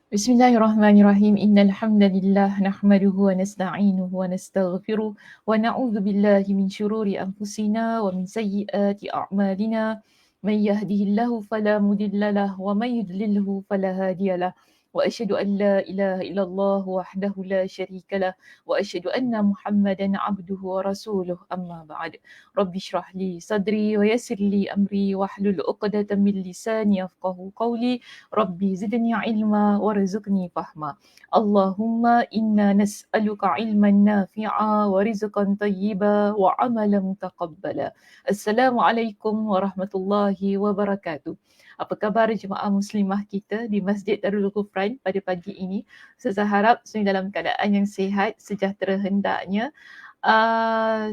Bismillahirrahmanirrahim. Innal hamdalillah nahmaduhu wa nasta'inuhu wa nastaghfiruh wa na'udzu billahi min shururi anfusina wa min sayyiati a'malina. Man yahdihillahu fala mudilla lahu wa man yudlilhu fala hadiyalah. Wa asyhadu an la ilaha illallah wahdahu la syarika lah wa asyhadu anna Muhammadan 'abduhu wa rasuluh. Amma ba'd. Rabbi shrah li sadri wa yassir li amri wahlul 'uqdatam min lisani yafqahu qawli. Rabbi zidni ilma warzuqni fahma. Allahumma inna nas'aluka ilman nafi'a wa rizqan tayyiba wa amalan mutaqabbala. Assalamualaikum warahmatullahi wabarakatuh. Apa khabar jemaah muslimah kita di Masjid Darul Ghufran pada pagi ini? Saya harap semua dalam keadaan yang sihat, sejahtera hendaknya.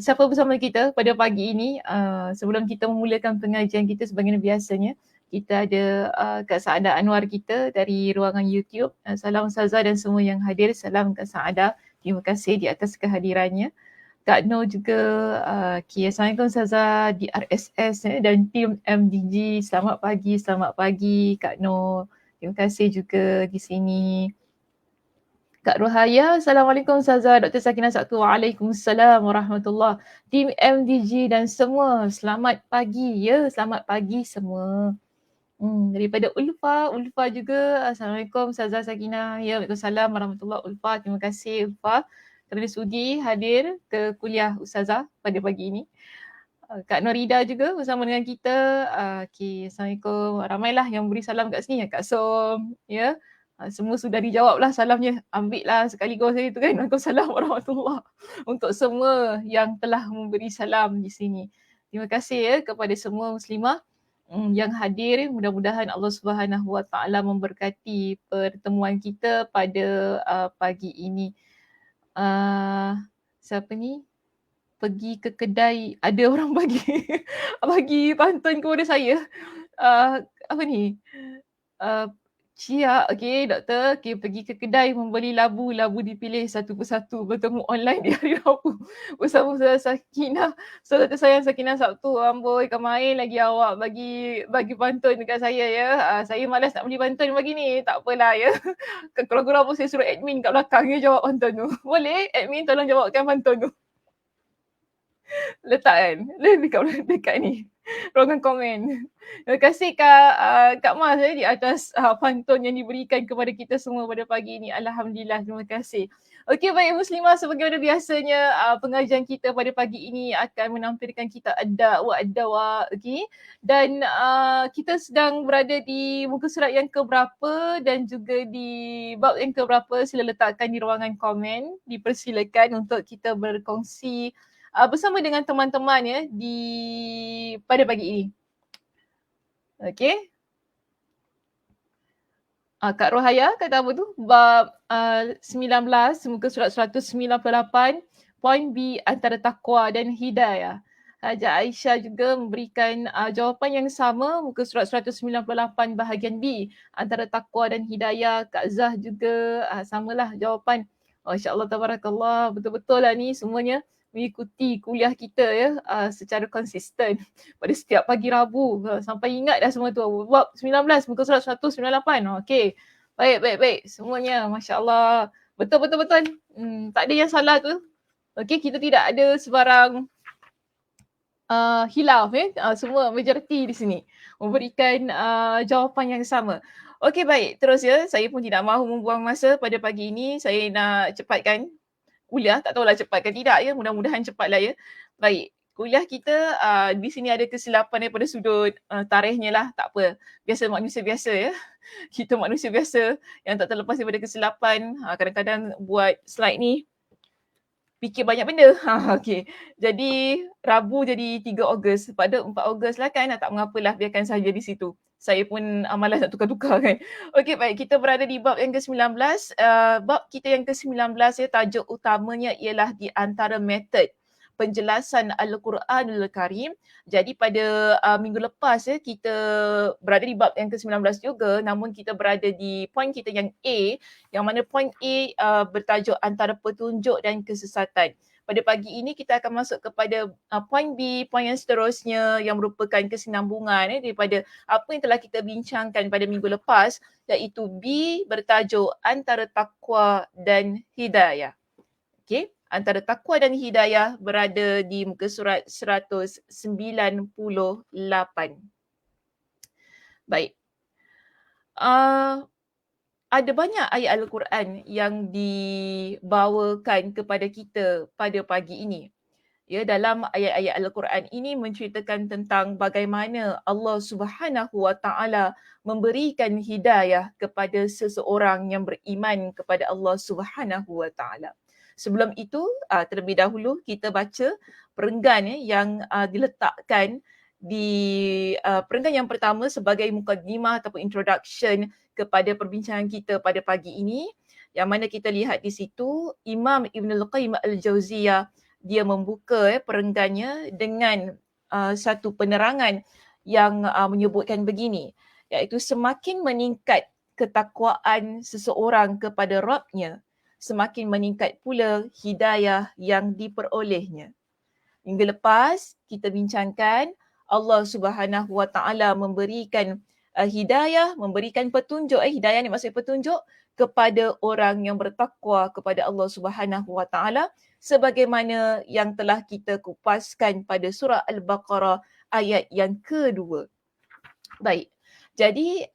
Siapa bersama kita pada pagi ini? Sebelum kita memulakan pengajian kita sebagaimana biasanya, kita ada Kak Saadah Anwar kita dari ruangan YouTube. Salam Ustazah dan semua yang hadir. Salam Kak Saadah. Terima kasih di atas kehadirannya. Kak Noh juga, Assalamualaikum Ustazah di RSS dan tim MDG. Selamat pagi Kak Noh. Terima kasih juga di sini. Kak Rohaya, Assalamualaikum Ustazah. Dr. Sakinah Sabtu, Waalaikumsalam warahmatullahi. Tim MDG dan semua, selamat pagi ya. Selamat pagi semua. Daripada Ulfa juga, Assalamualaikum Ustazah Sakinah. Ya, Waalaikumsalam warahmatullahi. Ulfa, terima kasih Ulfa kerana sudi hadir ke kuliah Ustazah pada pagi ini. Kak Norida juga bersama dengan kita. Assalamualaikum. Ramailah yang beri salam kat sini ya, Kak Som. Ya. Semua sudah dijawab lah salamnya. Ambil lah sekaligus itu kan. Waalaikumsalam warahmatullahi. Untuk semua yang telah memberi salam di sini. Terima kasih ya kepada semua muslimah yang hadir. Mudah-mudahan Allah Subhanahu Wa Taala memberkati pertemuan kita pada pagi ini. Siapa ni? Pergi ke kedai, ada orang bagi bagi pantun kepada saya. Apa ni? Cia, okey doktor, okey pergi ke kedai membeli labu, labu dipilih satu persatu, bertemu online di hari Rabu bersama Ustazah Sakinah. So Dr. Sayang Sakinah Sabtu, amboi kemain lagi awak bagi pantun dekat saya ya. Saya malas nak beli pantun bagi ni, tak apalah ya. Kurang-kurang pun saya suruh admin kat belakang ya jawab pantun tu. Boleh admin tolong jawabkan pantun tu. Letak kan dekat ni ruangan komen. Terima kasih Kak Mas di atas pantun yang diberikan kepada kita semua pada pagi ini. Alhamdulillah, terima kasih. Okey, baik muslimah, sebagaimana biasanya pengajian kita pada pagi ini akan menampilkan kita adab wa adawa, okey. Dan kita sedang berada di muka surat yang keberapa dan juga di bab yang keberapa, sila letakkan di ruangan komen. Dipersilakan untuk kita berkongsi bersama dengan teman-teman ya pada pagi ini. Okey. Kak Rohaya kata apa tu? Bab 19 muka surat 198 poin B antara takwa dan hidayah. Haja Aisyah juga memberikan jawapan yang sama muka surat 198 bahagian B antara takwa dan hidayah. Kak Zah juga samalah jawapan. Masya-Allah tabarakallah, betul-betul lah ni semuanya mengikuti kuliah kita ya secara konsisten pada setiap pagi Rabu. Sampai ingat dah semua tu. Bab 19 muka surat 198. Okey. Baik. Semuanya masya-Allah. Betul. Tak ada yang salah tu. Okey, kita tidak ada sebarang hilaf semua majoriti di sini memberikan jawapan yang sama. Okey, baik. Terus ya, saya pun tidak mahu membuang masa pada pagi ini. Saya nak cepatkan kuliah, tak tahulah cepat ke tidak ya, mudah-mudahan cepatlah ya. Baik, kuliah kita di sini ada kesilapan daripada sudut tarikhnya lah, tak apa. Biasa manusia biasa ya. Kita manusia biasa yang tak terlepas daripada kesilapan. Kadang-kadang buat slide ni fikir banyak benda. Okey. Jadi Rabu jadi 3 Ogos. Pada 4 Ogos lah kan, tak mengapalah, biarkan saja di situ. Saya pun malas nak tukar-tukar kan. Okey, baik, kita berada di bab yang ke-19. Bab kita yang ke-19 ya, tajuk utamanya ialah di antara metod penjelasan Al-Quranul Karim. Jadi pada minggu lepas ya, kita berada di bab yang ke-19 juga, namun kita berada di poin kita yang A, yang mana poin A bertajuk antara petunjuk dan kesesatan. pada pagi ini kita akan masuk kepada poin B, poin yang seterusnya yang merupakan kesinambungan daripada apa yang telah kita bincangkan pada minggu lepas, iaitu B bertajuk antara takwa dan hidayah. Okey, antara takwa dan hidayah berada di muka surat 198. Baik. Ada banyak ayat Al-Quran yang dibawakan kepada kita pada pagi ini. Ya, dalam ayat-ayat Al-Quran ini menceritakan tentang bagaimana Allah Subhanahu Wa Taala memberikan hidayah kepada seseorang yang beriman kepada Allah Subhanahu Wa Taala. Sebelum itu, terlebih dahulu kita baca perenggan yang diletakkan di perenggan yang pertama sebagai mukadimah ataupun introduction kepada perbincangan kita pada pagi ini, yang mana kita lihat di situ Imam Ibn Al-Qayyim Al-Jauziyah dia membuka perenggannya dengan satu penerangan yang menyebutkan begini, iaitu semakin meningkat ketakwaan seseorang kepada Rabb-nya, semakin meningkat pula hidayah yang diperolehnya. Minggu lepas kita bincangkan Allah Subhanahu Wa Taala memberikan hidayah, memberikan petunjuk. Hidayah ni maksudnya petunjuk kepada orang yang bertakwa kepada Allah Subhanahu Wa Taala sebagaimana yang telah kita kupaskan pada surah Al-Baqarah ayat yang kedua. Baik. Jadi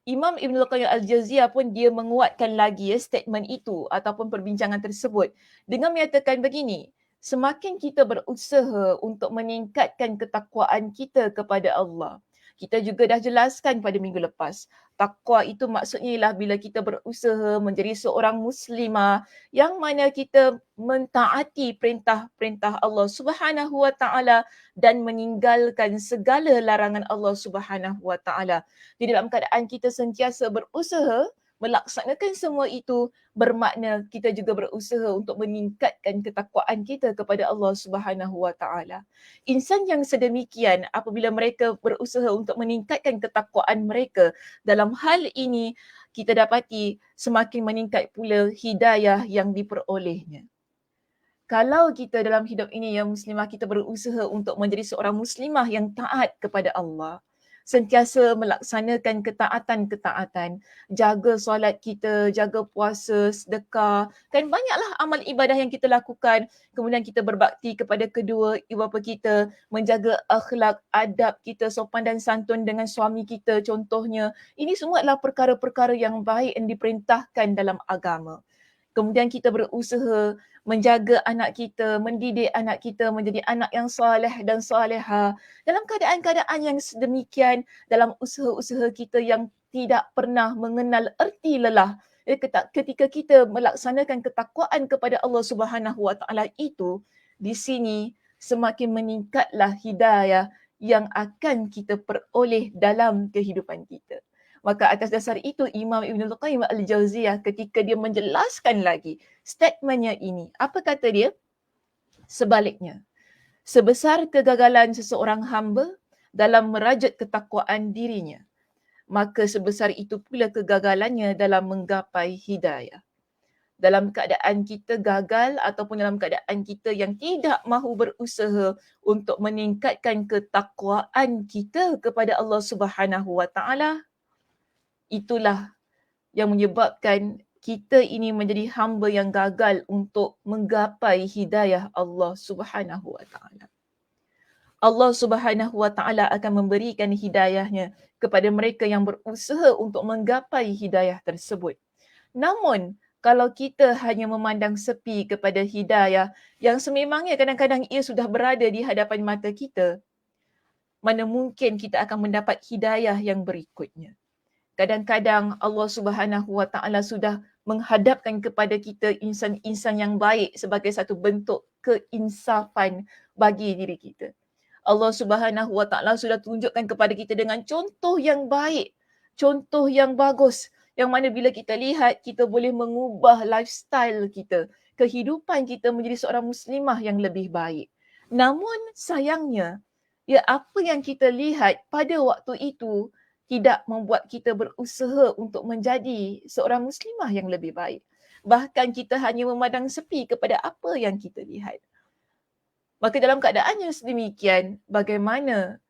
Imam Ibn Al-Qayyim Al-Jauziyah pun dia menguatkan lagi statement itu ataupun perbincangan tersebut dengan menyatakan begini, semakin kita berusaha untuk meningkatkan ketakwaan kita kepada Allah. Kita juga dah jelaskan pada minggu lepas. Takwa itu maksudnya ialah bila kita berusaha menjadi seorang muslimah yang mana kita mentaati perintah-perintah Allah Subhanahu Wa Taala dan meninggalkan segala larangan Allah Subhanahu Wa Taala. Di dalam keadaan kita sentiasa berusaha melaksanakan semua itu, bermakna kita juga berusaha untuk meningkatkan ketakwaan kita kepada Allah Subhanahu Wa Taala. Insan yang sedemikian apabila mereka berusaha untuk meningkatkan ketakwaan mereka, dalam hal ini kita dapati semakin meningkat pula hidayah yang diperolehnya. Kalau kita dalam hidup ini yang muslimah, kita berusaha untuk menjadi seorang muslimah yang taat kepada Allah, sentiasa melaksanakan ketaatan-ketaatan, jaga solat kita, jaga puasa, sedekah, kan banyaklah amal ibadah yang kita lakukan, kemudian kita berbakti kepada kedua ibu bapa kita, menjaga akhlak, adab kita, sopan dan santun dengan suami kita contohnya. Ini semua adalah perkara-perkara yang baik yang diperintahkan dalam agama. Kemudian kita berusaha menjaga anak kita, mendidik anak kita menjadi anak yang soleh dan soleha. Dalam keadaan-keadaan yang sedemikian, dalam usaha-usaha kita yang tidak pernah mengenal erti lelah, ketika kita melaksanakan ketakwaan kepada Allah Subhanahu Wa Taala itu, di sini semakin meningkatlah hidayah yang akan kita peroleh dalam kehidupan kita. Maka atas dasar itu Imam Ibn Al-Qayyim Al-Jauziyah ketika dia menjelaskan lagi statementnya ini, apa kata dia? Sebaliknya, sebesar kegagalan seseorang hamba dalam merajut ketakwaan dirinya, maka sebesar itu pula kegagalannya dalam menggapai hidayah. Dalam keadaan kita gagal ataupun dalam keadaan kita yang tidak mahu berusaha untuk meningkatkan ketakwaan kita kepada Allah Subhanahu Wa Taala, itulah yang menyebabkan kita ini menjadi hamba yang gagal untuk menggapai hidayah Allah Subhanahu Wa Taala. Allah Subhanahu Wa Taala akan memberikan hidayahnya kepada mereka yang berusaha untuk menggapai hidayah tersebut. Namun, kalau kita hanya memandang sepi kepada hidayah yang sememangnya kadang-kadang ia sudah berada di hadapan mata kita, mana mungkin kita akan mendapat hidayah yang berikutnya. Kadang-kadang Allah Subhanahu Wa Taala sudah menghadapkan kepada kita insan-insan yang baik sebagai satu bentuk keinsafan bagi diri kita. Allah Subhanahu Wa Taala sudah tunjukkan kepada kita dengan contoh yang baik, contoh yang bagus, yang mana bila kita lihat, kita boleh mengubah lifestyle kita, kehidupan kita menjadi seorang muslimah yang lebih baik. Namun sayangnya, apa yang kita lihat pada waktu itu tidak membuat kita berusaha untuk menjadi seorang muslimah yang lebih baik. bahkan kita hanya memandang sepi kepada apa yang kita lihat. Maka dalam keadaan yang sedemikian, bagaimana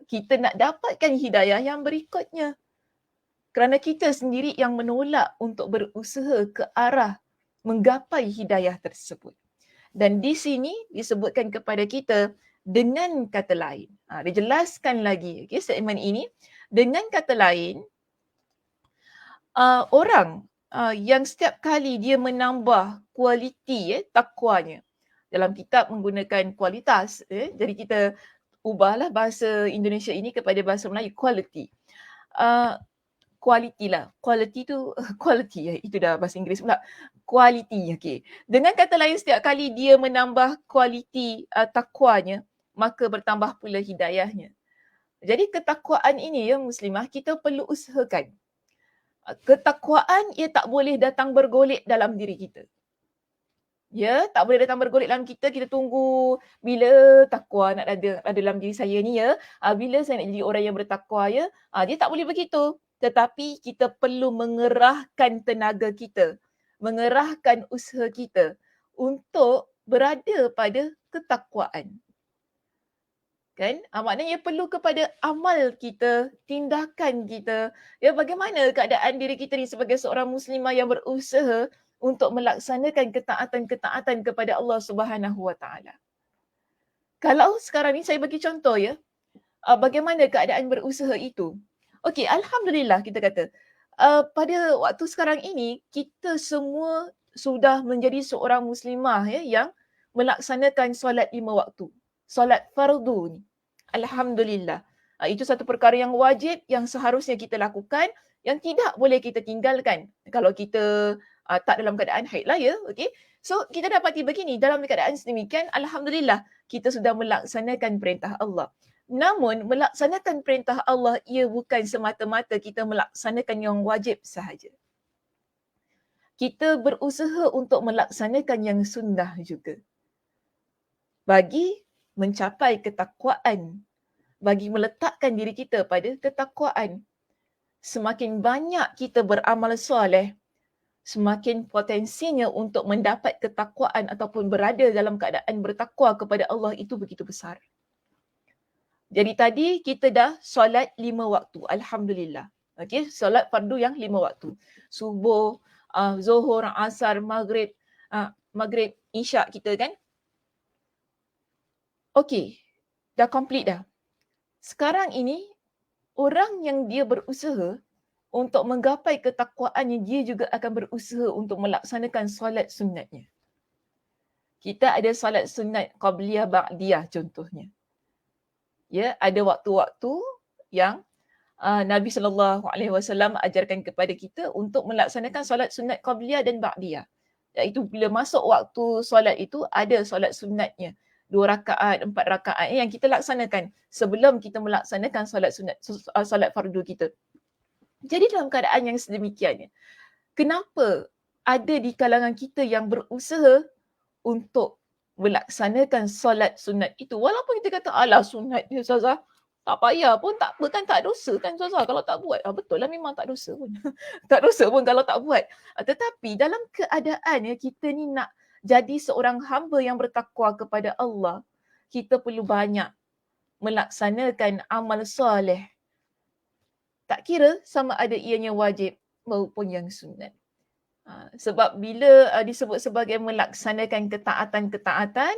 kita nak dapatkan hidayah yang berikutnya? Kerana kita sendiri yang menolak untuk berusaha ke arah menggapai hidayah tersebut. Dan di sini disebutkan kepada kita dengan kata lain. Dia jelaskan lagi statement ini. Dengan kata lain, orang yang setiap kali dia menambah kualiti takwanya. Dalam kitab menggunakan kualitas. Jadi kita ubahlah bahasa Indonesia ini kepada bahasa Melayu, quality. Quality lah. Quality tu, quality itu dah bahasa Inggeris pula. Quality, okay. Dengan kata lain, setiap kali dia menambah kualiti takwanya, maka bertambah pula hidayahnya. Jadi ketakwaan ini ya muslimah, kita perlu usahakan. Ketakwaan ia tak boleh datang bergolek dalam diri kita. Ya, tak boleh datang bergolek dalam kita tunggu bila takwa nak ada dalam diri saya ni ya. Bila saya nak jadi orang yang bertakwa ya. Dia tak boleh begitu. Tetapi kita perlu mengerahkan tenaga kita, mengerahkan usaha kita untuk berada pada ketakwaan. Kan? Maknanya perlu kepada amal kita, tindakan kita. Ya, bagaimana keadaan diri kita ni sebagai seorang muslimah yang berusaha untuk melaksanakan ketaatan-ketaatan kepada Allah Subhanahu Wa Taala. Kalau sekarang ni saya bagi contoh ya, bagaimana keadaan berusaha itu. Okey, alhamdulillah kita kata. Pada waktu sekarang ini, kita semua sudah menjadi seorang muslimah ya, yang melaksanakan solat 5 waktu. Solat fardu ni. Alhamdulillah. Itu satu perkara yang wajib yang seharusnya kita lakukan, yang tidak boleh kita tinggalkan. Kalau kita tak dalam keadaan haid lah ya. Okay? So kita dapati begini, dalam keadaan sedemikian, alhamdulillah kita sudah melaksanakan perintah Allah. Namun melaksanakan perintah Allah ia bukan semata-mata kita melaksanakan yang wajib sahaja. Kita berusaha untuk melaksanakan yang sunnah juga. Bagi mencapai ketakwaan, bagi meletakkan diri kita pada ketakwaan. Semakin banyak kita beramal soleh, semakin potensinya untuk mendapat ketakwaan ataupun berada dalam keadaan bertakwa kepada Allah itu begitu besar. Jadi tadi kita dah solat 5 waktu. Alhamdulillah. Okay, solat fardu yang 5 waktu. Subuh, Zuhur, Asar, Maghrib, Isyak kita kan. Okay, dah complete dah. Sekarang ini, orang yang dia berusaha untuk menggapai ketakwaannya, dia juga akan berusaha untuk melaksanakan solat sunatnya. Kita ada solat sunat qabliyah, ba'diyah contohnya. Ya, ada waktu-waktu yang Nabi SAW ajarkan kepada kita untuk melaksanakan solat sunat qabliyah dan ba'diyah. Iaitu bila masuk waktu solat itu, ada solat sunatnya. 2 rakaat, 4 rakaat yang kita laksanakan sebelum kita melaksanakan solat sunat, solat fardu kita. Jadi dalam keadaan yang sedemikiannya, kenapa ada di kalangan kita yang berusaha untuk melaksanakan solat sunat itu? Walaupun kita kata, alah sunat dia Ustazah, tak payah pun, tak apa kan, tak dosa kan Ustazah kalau tak buat. Betul lah, memang tak dosa pun. Tak dosa pun kalau tak buat. Tetapi dalam keadaan kita ni nak jadi seorang hamba yang bertakwa kepada Allah, kita perlu banyak melaksanakan amal soleh. Tak kira sama ada ianya wajib maupun yang sunat. Sebab bila disebut sebagai melaksanakan ketaatan-ketaatan,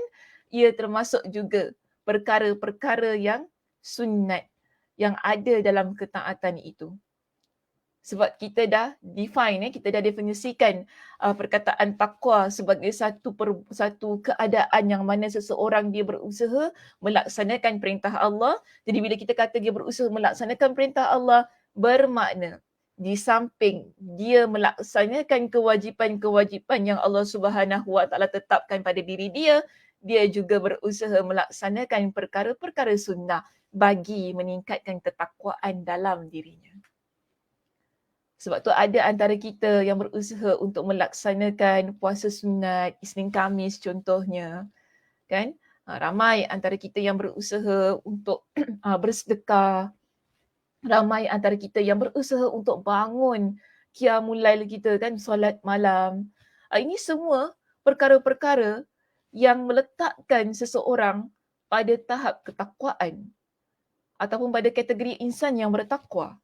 ia termasuk juga perkara-perkara yang sunat yang ada dalam ketaatan itu. Sebab kita dah define, kita dah definisikan perkataan takwa sebagai satu keadaan yang mana seseorang dia berusaha melaksanakan perintah Allah. Jadi bila kita kata dia berusaha melaksanakan perintah Allah, bermakna di samping dia melaksanakan kewajipan-kewajipan yang Allah Subhanahu Wa Taala tetapkan pada diri dia, dia juga berusaha melaksanakan perkara-perkara sunnah bagi meningkatkan ketakwaan dalam dirinya. Sebab tu ada antara kita yang berusaha untuk melaksanakan puasa sunat Isnin Khamis contohnya, kan? Ramai antara kita yang berusaha untuk bersedekah. Ramai antara kita yang berusaha untuk bangun qiyamul lail kita kan, solat malam. Ini semua perkara-perkara yang meletakkan seseorang pada tahap ketakwaan ataupun pada kategori insan yang bertakwa.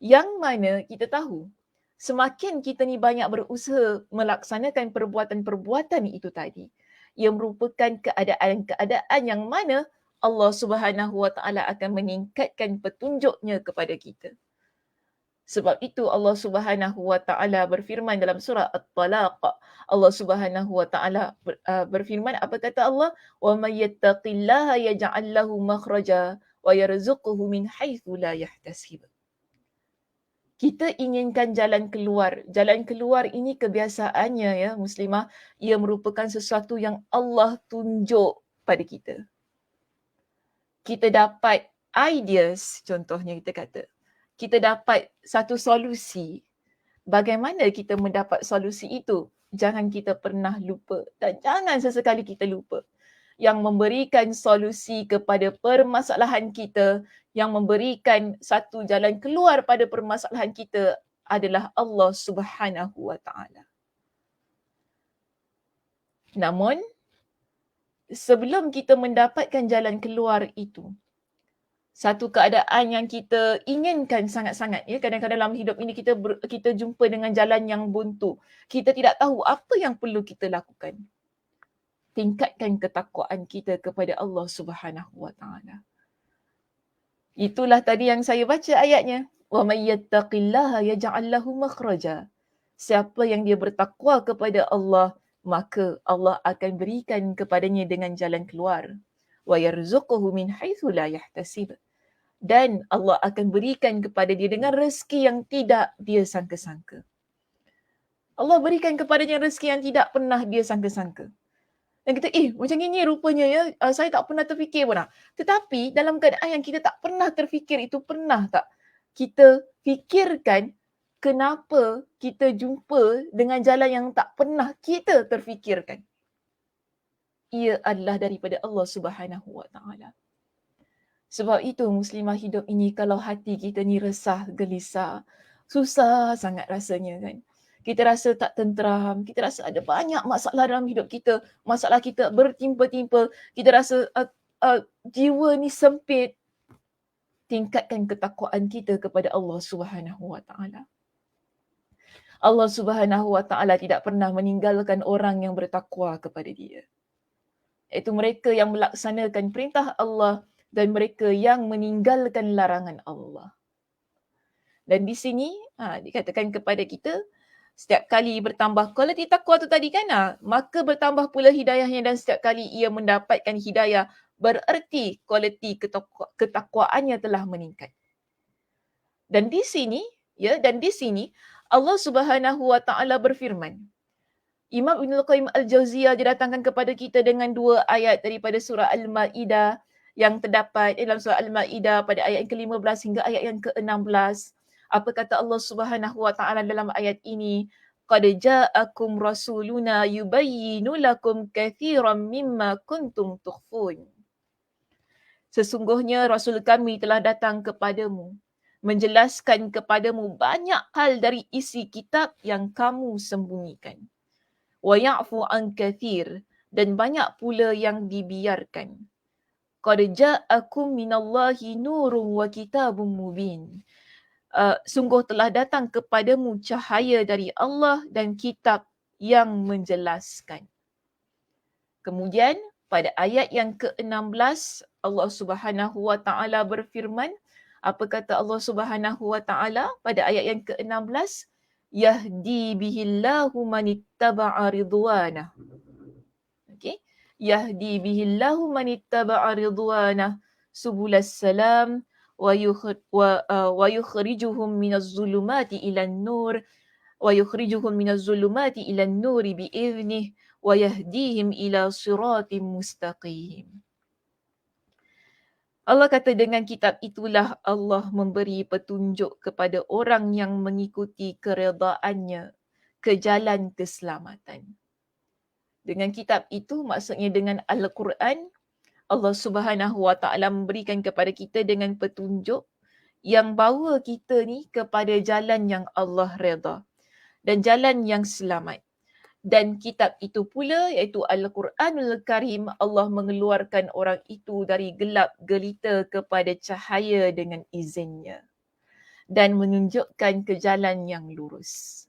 Yang mana kita tahu, semakin kita ni banyak berusaha melaksanakan perbuatan-perbuatan itu tadi, ia merupakan keadaan-keadaan yang mana Allah Subhanahu Wa Taala akan meningkatkan petunjuknya kepada kita. Sebab itu Allah Subhanahu Wa Taala berfirman dalam surah At-Talaq. Allah Subhanahu Wa Taala berfirman, apa kata Allah? "Wa may yattaqillaha yaj'al lahu makhraja wa yarzuqhu min haitsu la yahtasib." Kita inginkan jalan keluar. Jalan keluar ini kebiasaannya ya muslimah, ia merupakan sesuatu yang Allah tunjuk pada kita. Kita dapat ideas, contohnya kita kata. Kita dapat satu solusi. Bagaimana kita mendapat solusi itu? Jangan kita pernah lupa dan jangan sesekali kita lupa. Yang memberikan solusi kepada permasalahan kita, yang memberikan satu jalan keluar pada permasalahan kita adalah Allah Subhanahu Wa Taala. Namun, sebelum kita mendapatkan jalan keluar itu, satu keadaan yang kita inginkan sangat-sangat, ya, kadang-kadang dalam hidup ini kita jumpa dengan jalan yang buntu. Kita tidak tahu apa yang perlu kita lakukan. Tingkatkan ketakwaan kita kepada Allah Subhanahu Wa Taala. Itulah tadi yang saya baca ayatnya. Wa may yattaqillaha yaj'al lahu makhraja. Siapa yang dia bertakwa kepada Allah, maka Allah akan berikan kepadanya dengan jalan keluar. Wa yarzuquhu min haitsu la yahtasib. Dan Allah akan berikan kepada dia dengan rezeki yang tidak dia sangka-sangka. Allah berikan kepadanya rezeki yang tidak pernah dia sangka-sangka. Dan kita, macam ini rupanya ya, saya tak pernah terfikir pun. Tetapi dalam keadaan yang kita tak pernah terfikir itu, pernah tak kita fikirkan kenapa kita jumpa dengan jalan yang tak pernah kita terfikirkan? Ia adalah daripada Allah Subhanahu Wa Taala. Sebab itu muslimah hidup ini, kalau hati kita ni resah, gelisah, susah sangat rasanya kan. Kita rasa tak tenteram, kita rasa ada banyak masalah dalam hidup kita, masalah kita bertimpa-timpa, kita rasa jiwa ni sempit. Tingkatkan ketakwaan kita kepada Allah Subhanahu Wa Taala. Allah Subhanahu Wa Taala tidak pernah meninggalkan orang yang bertakwa kepada dia. Iaitu mereka yang melaksanakan perintah Allah dan mereka yang meninggalkan larangan Allah. Dan di sini dikatakan kepada kita, setiap kali bertambah kualiti takwa tu tadi kan, maka bertambah pula hidayahnya, dan setiap kali ia mendapatkan hidayah, bererti kualiti ketakwaannya telah meningkat. Dan di sini Allah Subhanahu Wa Taala berfirman. Imam Ibnul Qayyim Al-Jauziyah didatangkan kepada kita dengan dua ayat daripada surah Al-Maidah yang terdapat dalam surah Al-Maidah pada ayat yang ke-15 hingga ayat yang ke-16. Apa kata Allah Subhanahu Wa Taala dalam ayat ini? Qad ja'akum rasuluna yubayyinu lakum katsiran mimma kuntum tukhfun. Sesungguhnya Rasul kami telah datang kepadamu, menjelaskan kepadamu banyak hal dari isi kitab yang kamu sembunyikan. Wa ya'fu an katsir, dan banyak pula yang dibiarkan. Qad ja'akum minallahi nurun wa kitabun mubin. Sungguh telah datang kepadamu cahaya dari Allah dan kitab yang menjelaskan. Kemudian pada ayat yang ke-16 Allah Subhanahu Wa Taala berfirman, apa kata Allah Subhanahu Wa Taala pada ayat yang ke-16? Yahdi bihillahu manittaba'a ridwanah. Okey. Yahdi bihillahu manittaba'a ridwanah subulas salam wa yukhrijuhum minaz zulumati ilan nur wa yukhrijuhum minaz zulumati ilan nuri biiznih wa yahdihim ila siratim mustaqim. Allah kata dengan kitab itulah Allah memberi petunjuk kepada orang yang mengikuti keredaannya ke jalan keselamatan. Dengan kitab itu maksudnya dengan Al-Quran, Allah Subhanahu Wa Taala memberikan kepada kita dengan petunjuk yang bawa kita ni kepada jalan yang Allah redha dan jalan yang selamat. Dan kitab itu pula iaitu Al-Quranul Karim, Allah mengeluarkan orang itu dari gelap gelita kepada cahaya dengan izinnya dan menunjukkan ke jalan yang lurus.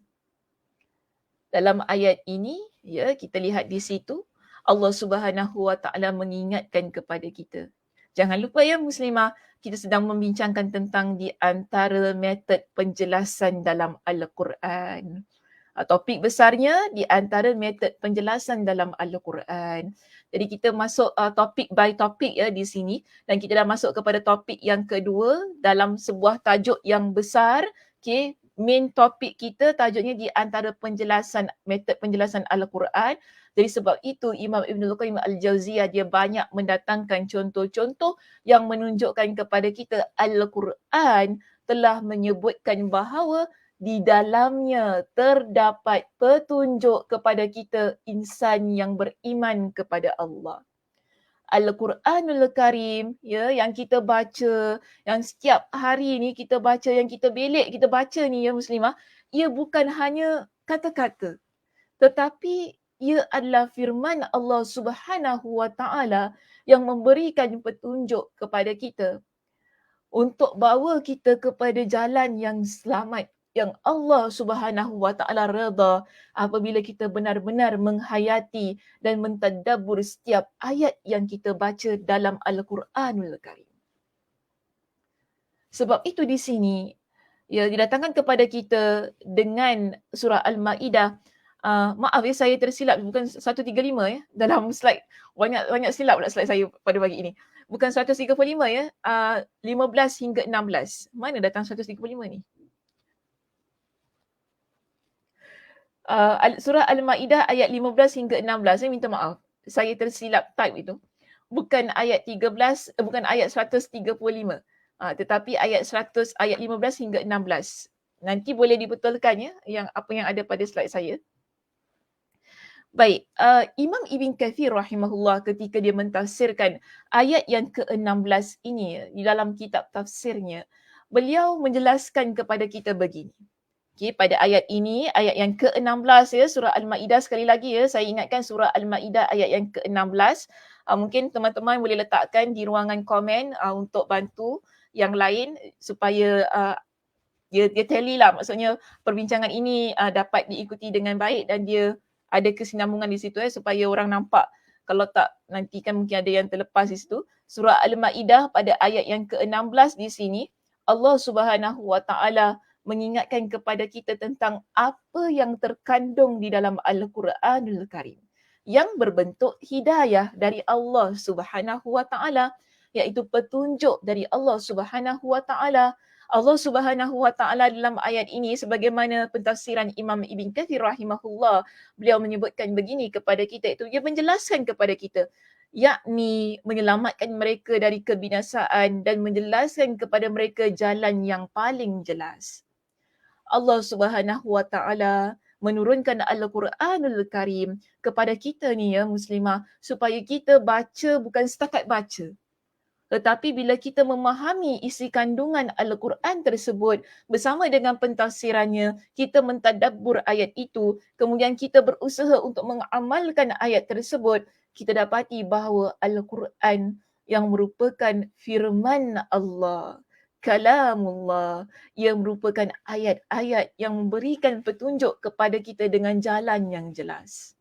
Dalam ayat ini, ya, kita lihat di situ, Allah Subhanahu Wa Taala mengingatkan kepada kita. Jangan lupa ya Muslimah, kita sedang membincangkan tentang di antara metod penjelasan dalam Al-Quran. Topik besarnya di antara metod penjelasan dalam Al-Quran. Jadi kita masuk topik by topik ya di sini dan kita dah masuk kepada topik yang kedua dalam sebuah tajuk yang besar. Okay, main topik kita tajuknya di antara penjelasan, metod penjelasan Al-Quran. Jadi sebab itu Imam Ibnul Qayyim Al-Jauziyah dia banyak mendatangkan contoh-contoh yang menunjukkan kepada kita Al-Quran telah menyebutkan bahawa di dalamnya terdapat petunjuk kepada kita insan yang beriman kepada Allah. Al-Quranul Karim ya yang kita baca, yang setiap hari ni kita baca, yang kita belik kita baca ni ya Muslimah, ia bukan hanya kata-kata tetapi ia adalah firman Allah Subhanahu Wa Taala yang memberikan petunjuk kepada kita untuk bawa kita kepada jalan yang selamat yang Allah Subhanahu Wa Taala redha apabila kita benar-benar menghayati dan mentadabbur setiap ayat yang kita baca dalam Al-Quranul Karim. Sebab itu di sini ya didatangkan kepada kita dengan surah Al-Maidah. Maaf ya saya tersilap, bukan 135 ya dalam slide. Banyak silap pula slide saya pada pagi ini. Bukan 135 ya, 15 hingga 16. Mana datang 135 ni? Surah Al-Maidah ayat 15 hingga 16. Saya minta maaf. Saya tersilap type itu. Bukan ayat 13, bukan ayat 135. Tetapi ayat 100, ayat 15 hingga 16. Nanti boleh dibetulkan ya yang apa yang ada pada slide saya. Baik, Imam Ibn Kathir rahimahullah ketika dia mentafsirkan ayat yang ke-16 ini di dalam kitab tafsirnya, beliau menjelaskan kepada kita begini. Okay, pada ayat ini, ayat yang ke-16 ya, surah Al-Maidah sekali lagi ya, saya ingatkan surah Al-Maidah ayat yang ke-16. Mungkin teman-teman boleh letakkan di ruangan komen untuk bantu yang lain supaya dia tally lah, maksudnya perbincangan ini dapat diikuti dengan baik dan dia ada kesinambungan di situ supaya orang nampak. Kalau tak, nanti kan mungkin ada yang terlepas di situ. Surah Al-Maidah pada ayat yang ke-16 di sini, Allah Subhanahu Wa Taala mengingatkan kepada kita tentang apa yang terkandung di dalam Al-Quranul Karim yang berbentuk hidayah dari Allah Subhanahu Wa Taala, iaitu petunjuk dari Allah Subhanahu Wa Taala. Allah Subhanahu Wa Taala dalam ayat ini sebagaimana pentafsiran Imam Ibn Kathir rahimahullah, beliau menyebutkan begini kepada kita, itu dia menjelaskan kepada kita yakni menyelamatkan mereka dari kebinasaan dan menjelaskan kepada mereka jalan yang paling jelas. Allah Subhanahu Wa Taala menurunkan Al-Quranul Karim kepada kita ni ya Muslimah supaya kita baca bukan setakat baca. Tetapi bila kita memahami isi kandungan Al-Quran tersebut bersama dengan pentafsirannya, kita mentadabbur ayat itu, kemudian kita berusaha untuk mengamalkan ayat tersebut, kita dapati bahawa Al-Quran yang merupakan firman Allah, kalamullah, yang merupakan ayat-ayat yang memberikan petunjuk kepada kita dengan jalan yang jelas.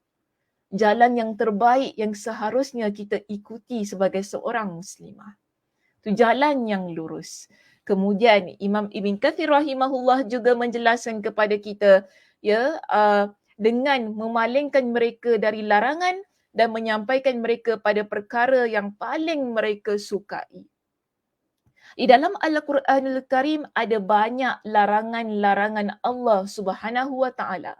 Jalan yang terbaik yang seharusnya kita ikuti sebagai seorang muslimah. Itu jalan yang lurus. Kemudian Imam Ibn Kathir rahimahullah juga menjelaskan kepada kita ya dengan memalingkan mereka dari larangan dan menyampaikan mereka pada perkara yang paling mereka sukai. Di dalam Al-Quranul Karim ada banyak larangan-larangan Allah Subhanahu Wa Taala.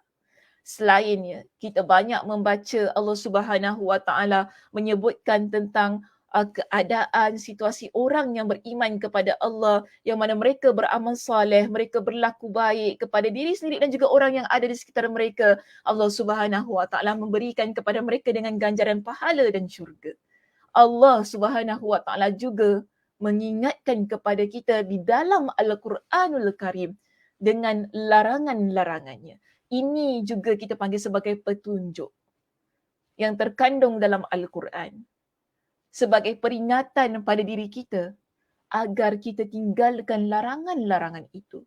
Selainnya, kita banyak membaca Allah Subhanahu Wa Taala menyebutkan tentang keadaan, situasi orang yang beriman kepada Allah, yang mana mereka beramal soleh, mereka berlaku baik kepada diri sendiri dan juga orang yang ada di sekitar mereka. Allah Subhanahu Wa Taala memberikan kepada mereka dengan ganjaran pahala dan syurga. Allah Subhanahu Wa Taala juga mengingatkan kepada kita di dalam Al-Quranul Karim dengan larangan-larangannya. Ini juga kita panggil sebagai petunjuk yang terkandung dalam Al-Quran. Sebagai peringatan pada diri kita agar kita tinggalkan larangan-larangan itu.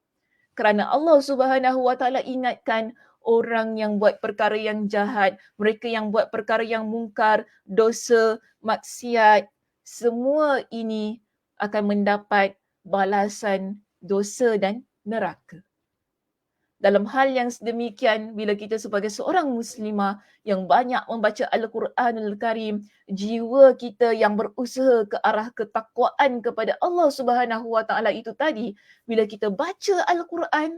Kerana Allah Subhanahu Wa Taala ingatkan orang yang buat perkara yang jahat, mereka yang buat perkara yang mungkar, dosa, maksiat, semua ini akan mendapat balasan dosa dan neraka. Dalam hal yang sedemikian, bila kita sebagai seorang muslimah yang banyak membaca Al-Quranul Karim, jiwa kita yang berusaha ke arah ketakwaan kepada Allah Subhanahu Wa Taala itu tadi, bila kita baca Al-Quran,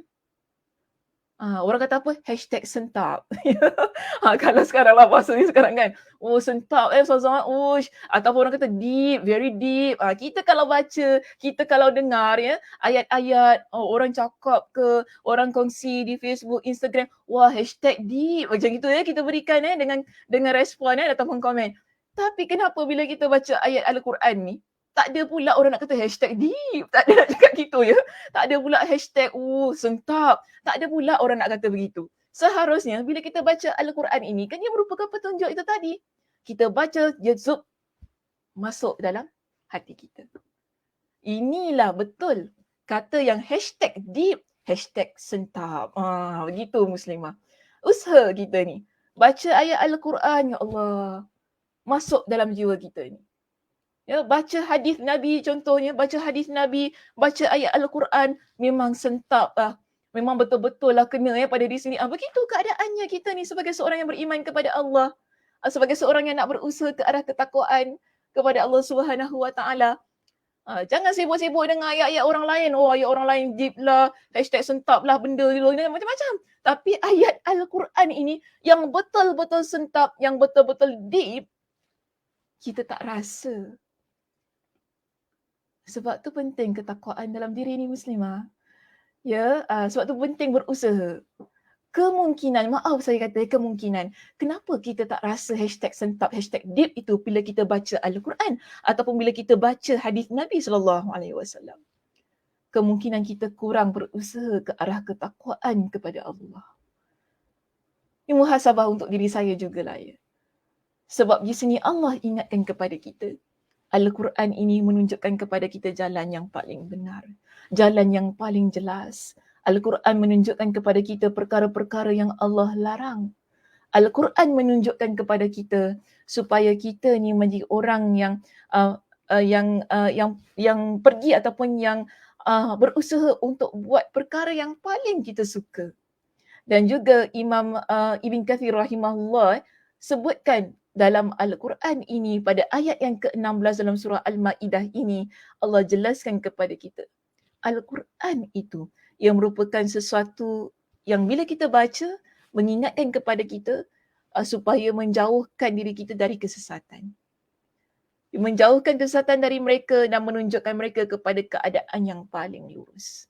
orang kata apa? #sentap. Kalau sekarang lah bahasa ni sekarang kan. Oh sentap Ustazah. Ush. Ataupun orang kata deep, very deep. Kita kalau baca, kita kalau dengar ya, ayat-ayat orang cakap ke, orang kongsi di Facebook, Instagram, wah #deep. Macam itu ya kita berikan dengan respon ataupun komen. Tapi kenapa bila kita baca ayat Al-Quran ni, tak ada pula orang nak kata #deep. Tak ada nak cakap gitu ya. Tak ada pula #sentap. Tak ada pula orang nak kata begitu. Seharusnya bila kita baca Al-Quran ini, kan dia merupakan petunjuk itu tadi. Kita baca, dia zup masuk dalam hati kita. Inilah betul kata yang #deep, #sentap. Begitu muslimah. Usaha kita ni. Baca ayat Al-Quran, ya Allah. Masuk dalam jiwa kita ni. Ya, baca hadis Nabi contohnya, baca hadis Nabi, baca ayat Al-Quran, memang sentap lah. Memang betul-betul lah kena pada diri sini. Begitu keadaannya kita ni sebagai seorang yang beriman kepada Allah. Sebagai seorang yang nak berusaha ke arah ketakwaan kepada Allah Subhanahu Wa Taala. Jangan sibuk-sibuk dengan ayat-ayat orang lain. Ayat orang lain deep lah, #sentap lah, benda macam-macam. Tapi ayat Al-Quran ini yang betul-betul sentap, yang betul-betul deep, kita tak rasa. Sebab tu penting ketakwaan dalam diri ni muslimah. Ya, sebab tu penting berusaha. Kemungkinan, maaf saya kata kemungkinan, kenapa kita tak rasa #sentap, #deep itu bila kita baca Al-Quran ataupun bila kita baca hadis Nabi SAW. Kemungkinan kita kurang berusaha ke arah ketakwaan kepada Allah. Ini muhasabah untuk diri saya jugalah ya. Sebab di sini Allah ingatkan kepada kita. Al-Quran ini menunjukkan kepada kita jalan yang paling benar. Jalan yang paling jelas. Al-Quran menunjukkan kepada kita perkara-perkara yang Allah larang. Al-Quran menunjukkan kepada kita supaya kita ni menjadi orang yang pergi ataupun yang berusaha untuk buat perkara yang paling kita suka. Dan juga Imam Ibn Kathir rahimahullah sebutkan dalam Al-Quran ini pada ayat yang ke-16 dalam surah Al-Ma'idah ini, Allah jelaskan kepada kita. Al-Quran itu yang merupakan sesuatu yang bila kita baca, mengingatkan kepada kita supaya menjauhkan diri kita dari kesesatan. Menjauhkan kesesatan dari mereka dan menunjukkan mereka kepada keadaan yang paling lurus.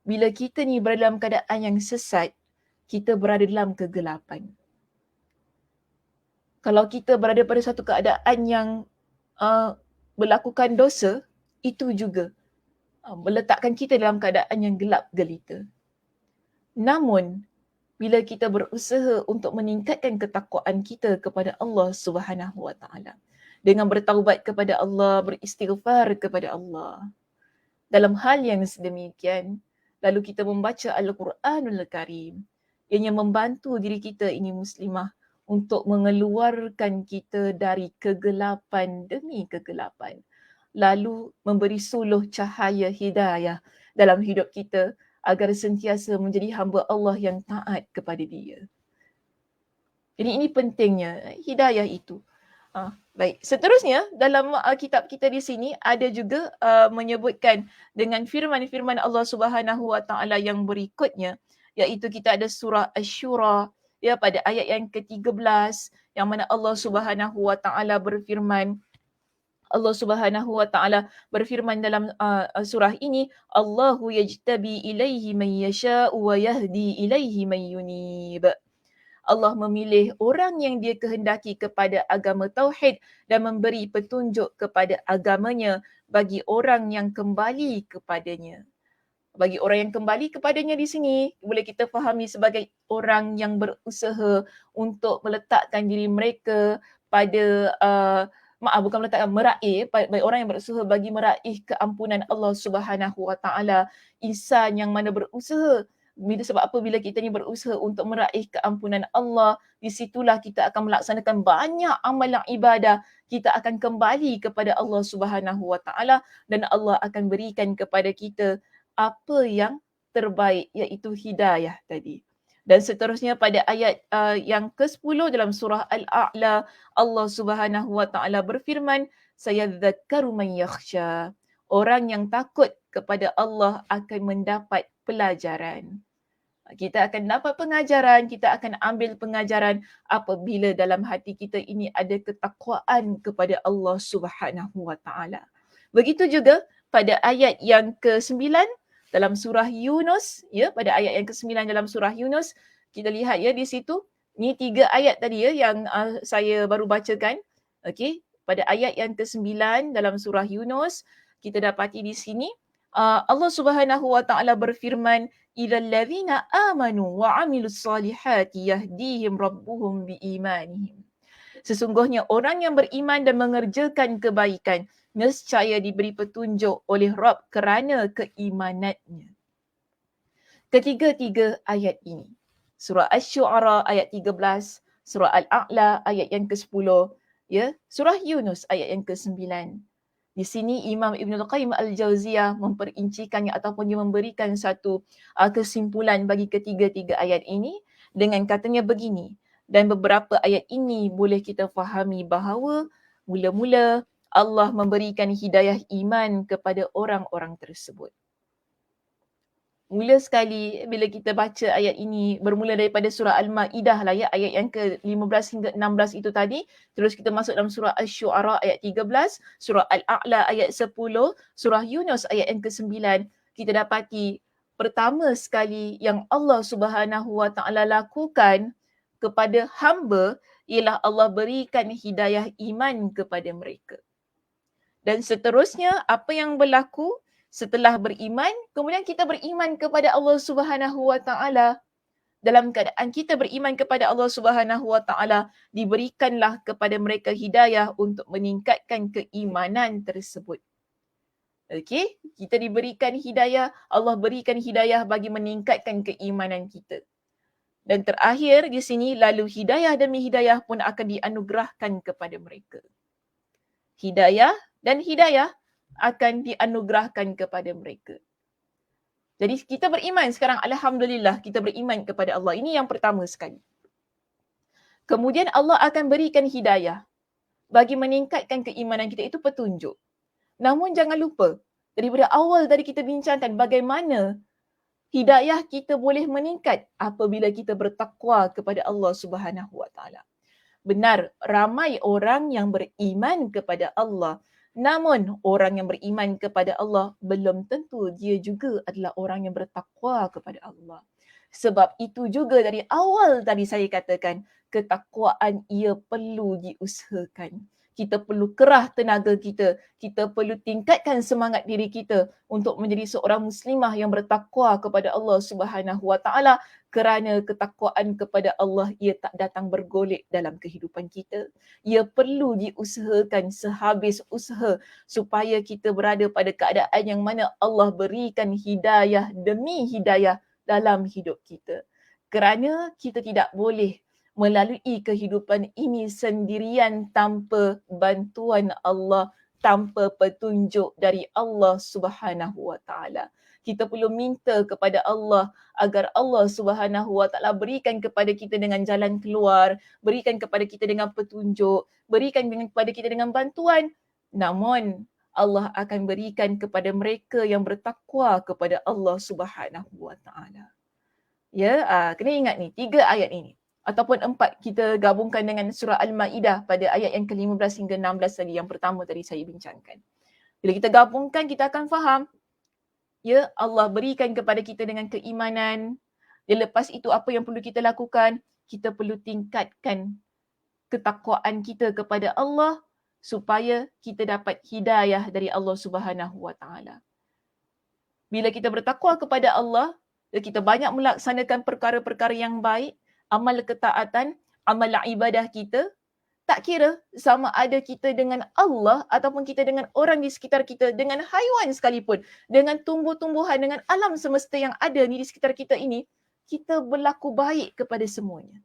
Bila kita ni berada dalam keadaan yang sesat, kita berada dalam kegelapan. Kalau kita berada pada satu keadaan yang melakukan dosa, itu juga meletakkan kita dalam keadaan yang gelap gelita. Namun, bila kita berusaha untuk meningkatkan ketakwaan kita kepada Allah Subhanahu Wa Taala, dengan bertaubat kepada Allah, beristighfar kepada Allah, dalam hal yang sedemikian, lalu kita membaca Al-Quranul Karim, ianya membantu diri kita ini muslimah untuk mengeluarkan kita dari kegelapan demi kegelapan. Lalu memberi suluh cahaya hidayah dalam hidup kita agar sentiasa menjadi hamba Allah yang taat kepada Dia. Jadi ini pentingnya hidayah itu. Baik, seterusnya dalam kitab kita di sini ada juga menyebutkan dengan firman-firman Allah Subhanahu Wa Taala yang berikutnya, iaitu kita ada surah Asy-Syura ya pada ayat yang ke-13 yang mana Allah Subhanahu Wa Taala berfirman, Allah Subhanahu Wa Taala berfirman dalam surah ini, Allahu yajtabi ilaihi man yasha'u wa yahdi ilaihi man yunib. Allah memilih orang yang Dia kehendaki kepada agama tauhid dan memberi petunjuk kepada agamanya bagi orang yang kembali kepadanya. Bagi orang yang kembali kepadanya di sini, boleh kita fahami sebagai orang yang berusaha untuk meletakkan diri mereka pada bukan meletakkan, meraih, bagi orang yang berusaha bagi meraih keampunan Allah Subhanahu Wa Taala. Insan yang mana berusaha, sebab apa, bila kita ni berusaha untuk meraih keampunan Allah, di situlah kita akan melaksanakan banyak amalan ibadah. Kita akan kembali kepada Allah Subhanahu Wa Taala dan Allah akan berikan kepada kita apa yang terbaik, iaitu hidayah tadi. Dan seterusnya pada ayat yang ke-10 dalam surah Al-A'la, Allah Subhanahu Wa Taala berfirman, sayadzakkaru man yakhsha. Orang yang takut kepada Allah akan mendapat pelajaran. Kita akan dapat pengajaran, kita akan ambil pengajaran apabila dalam hati kita ini ada ketakwaan kepada Allah Subhanahu Wa Taala. Begitu juga pada ayat yang ke-9 dalam surah Yunus, ya, pada ayat yang ke-9 dalam surah Yunus, kita lihat ya di situ, ni 3 ayat tadi ya yang saya baru bacakan. Okey, pada ayat yang ke-9 dalam surah Yunus, kita dapati di sini Allah Subhanahu Wa Taala berfirman, "Ilal ladzina amanu wa 'amilus solihati yahdihim rabbuhum biimanihim." Sesungguhnya orang yang beriman dan mengerjakan kebaikan, nescaya diberi petunjuk oleh Rabb kerana keimanannya. Ketiga-tiga ayat ini. Surah Asy-Syu'ara ayat 13, surah Al-A'la ayat yang ke-10, ya, surah Yunus ayat yang ke-9. Di sini Imam Ibnul Qayyim Al-Jauziyah memperincikannya ataupun dia memberikan satu kesimpulan bagi ketiga-tiga ayat ini dengan katanya begini. Dan beberapa ayat ini boleh kita fahami bahawa mula-mula Allah memberikan hidayah iman kepada orang-orang tersebut. Mula sekali bila kita baca ayat ini bermula daripada surah Al-Ma'idah lah ya, ayat yang ke-15 hingga 16 itu tadi. Terus kita masuk dalam surah Asy-Syu'ara ayat 13, surah Al-A'la ayat 10, surah Yunus ayat yang ke-9. Kita dapati pertama sekali yang Allah Subhanahu Wa Taala lakukan kepada hamba ialah Allah berikan hidayah iman kepada mereka. Dan seterusnya apa yang berlaku setelah beriman, kemudian kita beriman kepada Allah Subhanahu Wa Taala. Dalam keadaan kita beriman kepada Allah Subhanahu Wa Taala, diberikanlah kepada mereka hidayah untuk meningkatkan keimanan tersebut. Okey, kita diberikan hidayah, Allah berikan hidayah bagi meningkatkan keimanan kita. Dan terakhir di sini, lalu hidayah demi hidayah pun akan dianugerahkan kepada mereka. Hidayah dan hidayah akan dianugerahkan kepada mereka. Jadi kita beriman sekarang, alhamdulillah kita beriman kepada Allah. Ini yang pertama sekali. Kemudian Allah akan berikan hidayah bagi meningkatkan keimanan kita, itu petunjuk. Namun jangan lupa, daripada awal tadi kita bincangkan bagaimana hidayah kita boleh meningkat apabila kita bertakwa kepada Allah Subhanahu Wa Taala. Benar, ramai orang yang beriman kepada Allah. Namun orang yang beriman kepada Allah belum tentu dia juga adalah orang yang bertakwa kepada Allah. Sebab itu juga dari awal tadi saya katakan, ketakwaan ia perlu diusahakan. Kita perlu kerah tenaga kita. Kita perlu tingkatkan semangat diri kita untuk menjadi seorang muslimah yang bertakwa kepada Allah Subhanahu Wa Taala, kerana ketakwaan kepada Allah ia tak datang bergolek dalam kehidupan kita. Ia perlu diusahakan sehabis usaha supaya kita berada pada keadaan yang mana Allah berikan hidayah demi hidayah dalam hidup kita. Kerana kita tidak boleh melalui kehidupan ini sendirian tanpa bantuan Allah, tanpa petunjuk dari Allah Subhanahu Wa Taala. Kita perlu minta kepada Allah agar Allah Subhanahu Wa Taala berikan kepada kita dengan jalan keluar, berikan kepada kita dengan petunjuk, berikan kepada kita dengan bantuan. Namun Allah akan berikan kepada mereka yang bertakwa kepada Allah Subhanahu Wa Taala. Ya, kena ingat ni 3 ayat ini. Ataupun 4 kita gabungkan dengan surah Al-Ma'idah pada ayat yang ke-15 hingga 16 tadi, yang pertama tadi saya bincangkan. Bila kita gabungkan, kita akan faham, ya, Allah berikan kepada kita dengan keimanan. Dan lepas itu apa yang perlu kita lakukan? Kita perlu tingkatkan ketakwaan kita kepada Allah supaya kita dapat hidayah dari Allah Subhanahu Wa Taala. Bila kita bertakwa kepada Allah, kita banyak melaksanakan perkara-perkara yang baik, amal ketaatan, amal ibadah kita, tak kira sama ada kita dengan Allah ataupun kita dengan orang di sekitar kita, dengan haiwan sekalipun, dengan tumbuh-tumbuhan, dengan alam semesta yang ada ni di sekitar kita ini, kita berlaku baik kepada semuanya.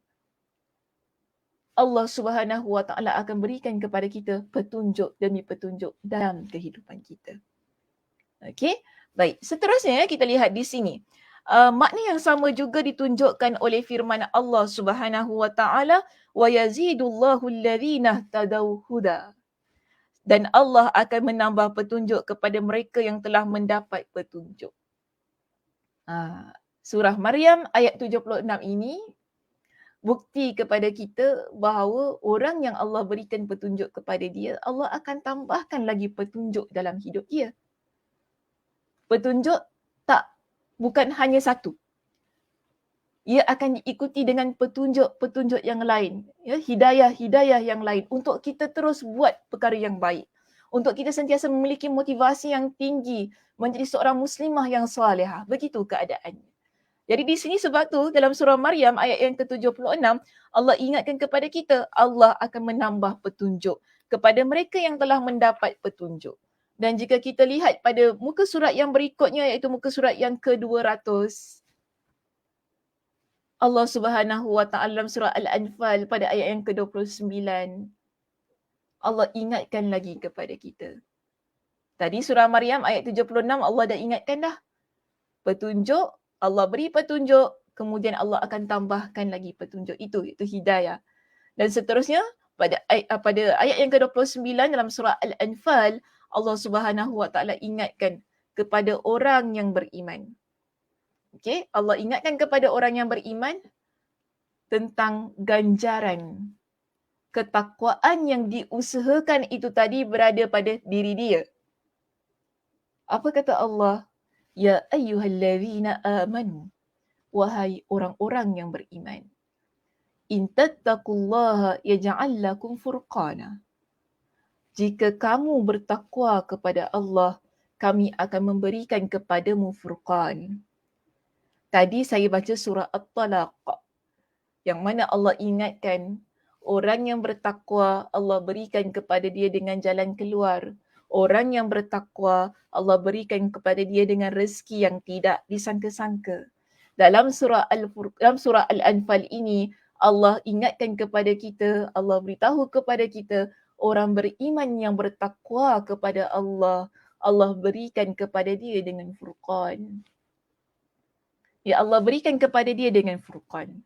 Allah Subhanahu Wa Taala akan berikan kepada kita petunjuk demi petunjuk dalam kehidupan kita. Okey, baik. Seterusnya kita lihat di sini. Makna yang sama juga ditunjukkan oleh firman Allah Subhanahu Wa Taala, wa yazidullahu alladhina tadaw huda. Dan Allah akan menambah petunjuk kepada mereka yang telah mendapat petunjuk. Surah Maryam ayat 76 ini bukti kepada kita bahawa orang yang Allah berikan petunjuk kepada dia, Allah akan tambahkan lagi petunjuk dalam hidup dia. Petunjuk bukan hanya satu. Ia akan diikuti dengan petunjuk-petunjuk yang lain. Ya, hidayah-hidayah yang lain untuk kita terus buat perkara yang baik. Untuk kita sentiasa memiliki motivasi yang tinggi menjadi seorang muslimah yang salihah. Begitu keadaannya. Jadi di sini sebab tu dalam surah Maryam ayat yang ke-76, Allah ingatkan kepada kita, Allah akan menambah petunjuk kepada mereka yang telah mendapat petunjuk. Dan jika kita lihat pada muka surat yang berikutnya, iaitu muka surat yang ke-200, Allah Subhanahu Wa Taala dalam surah Al-Anfal pada ayat yang ke-29, Allah ingatkan lagi kepada kita. Tadi surah Maryam ayat 76 Allah dah ingatkan dah. Petunjuk, Allah beri petunjuk, kemudian Allah akan tambahkan lagi petunjuk itu, iaitu hidayah. Dan seterusnya pada ayat yang ke-29 dalam surah Al-Anfal, Allah Subhanahu Wa Taala ingatkan kepada orang yang beriman. Okey, Allah ingatkan kepada orang yang beriman tentang ganjaran ketakwaan yang diusahakan itu tadi berada pada diri dia. Apa kata Allah? Ya ayyuhallazina amanu, wahai orang-orang yang beriman. In tattaqullaha yaj'al lakum furqana. Jika kamu bertakwa kepada Allah, kami akan memberikan kepadamu furqan. Tadi saya baca surah At-Talaq, yang mana Allah ingatkan orang yang bertakwa, Allah berikan kepada dia dengan jalan keluar. Orang yang bertakwa, Allah berikan kepada dia dengan rezeki yang tidak disangka-sangka. Dalam surah Al-Anfal ini, Allah ingatkan kepada kita, Allah beritahu kepada kita, orang beriman yang bertakwa kepada Allah, Allah berikan kepada dia dengan furqan. Ya, Allah berikan kepada dia dengan furqan.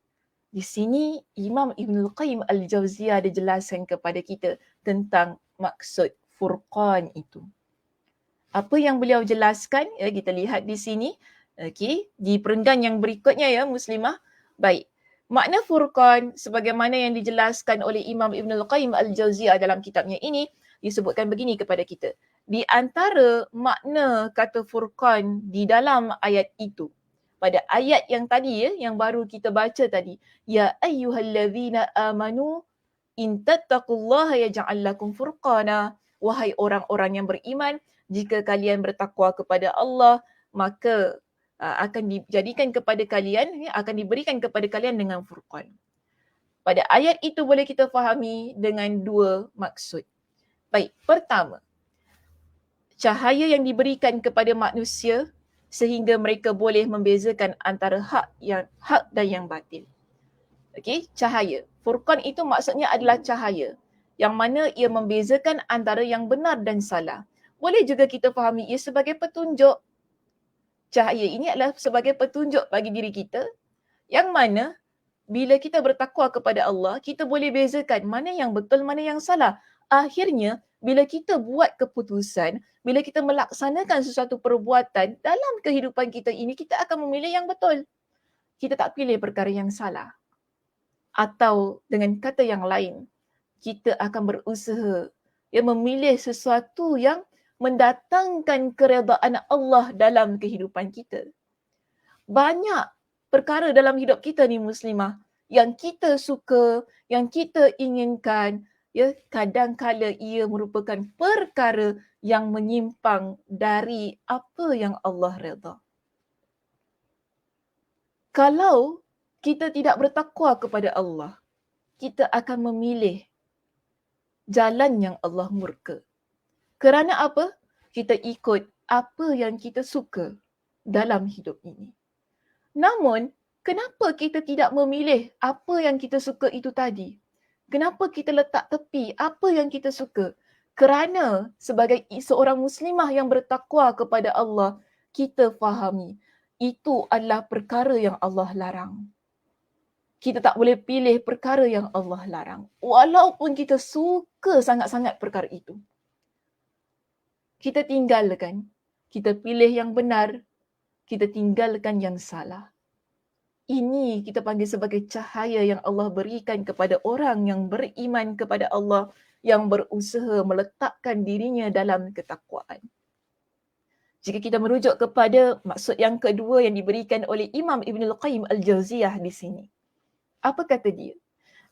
Di sini Imam Ibn Qayyim Al-Jauziyah ada jelaskan kepada kita tentang maksud furqan itu. Apa yang beliau jelaskan, ya, kita lihat di sini, okey, di perenggan yang berikutnya ya muslimah. Baik. Makna furqan sebagaimana yang dijelaskan oleh Imam Ibn Qayyim Al-Jauziyah dalam kitabnya ini disebutkan begini kepada kita. Di antara makna kata furqan di dalam ayat itu, pada ayat yang tadi ya, yang baru kita baca tadi, ya ayyuhallazina amanu in tattaqullaha yaj'al lakum furqana, wahai orang-orang yang beriman, jika kalian bertakwa kepada Allah, maka akan dijadikan kepada kalian, akan diberikan kepada kalian dengan furqan. Pada ayat itu boleh kita fahami dengan dua maksud. Baik, pertama, cahaya yang diberikan kepada manusia sehingga mereka boleh membezakan antara hak dan yang batil. Okey, cahaya. Furqan itu maksudnya adalah cahaya yang mana ia membezakan antara yang benar dan salah. Boleh juga kita fahami ia sebagai petunjuk. Cahaya ini adalah sebagai petunjuk bagi diri kita yang mana bila kita bertakwa kepada Allah, kita boleh bezakan mana yang betul, mana yang salah. Akhirnya, bila kita buat keputusan, bila kita melaksanakan sesuatu perbuatan dalam kehidupan kita ini, kita akan memilih yang betul. Kita tak pilih perkara yang salah. Atau dengan kata yang lain, kita akan berusaha memilih sesuatu yang mendatangkan keredaan Allah dalam kehidupan kita. Banyak perkara dalam hidup kita ni muslimah yang kita suka, yang kita inginkan, ya, kadang-kala ia merupakan perkara yang menyimpang dari apa yang Allah redha. Kalau kita tidak bertakwa kepada Allah, kita akan memilih jalan yang Allah murka. Kerana apa? Kita ikut apa yang kita suka dalam hidup ini. Namun, kenapa kita tidak memilih apa yang kita suka itu tadi? Kenapa kita letak tepi apa yang kita suka? Kerana sebagai seorang muslimah yang bertakwa kepada Allah, kita fahami itu adalah perkara yang Allah larang. Kita tak boleh pilih perkara yang Allah larang. Walaupun kita suka sangat-sangat perkara itu. Kita tinggalkan. Kita pilih yang benar. Kita tinggalkan yang salah. Ini kita panggil sebagai cahaya yang Allah berikan kepada orang yang beriman kepada Allah, yang berusaha meletakkan dirinya dalam ketakwaan. Jika kita merujuk kepada maksud yang kedua yang diberikan oleh Imam Ibn Al-Qayyim Al-Jauziyah di sini. Apa kata dia?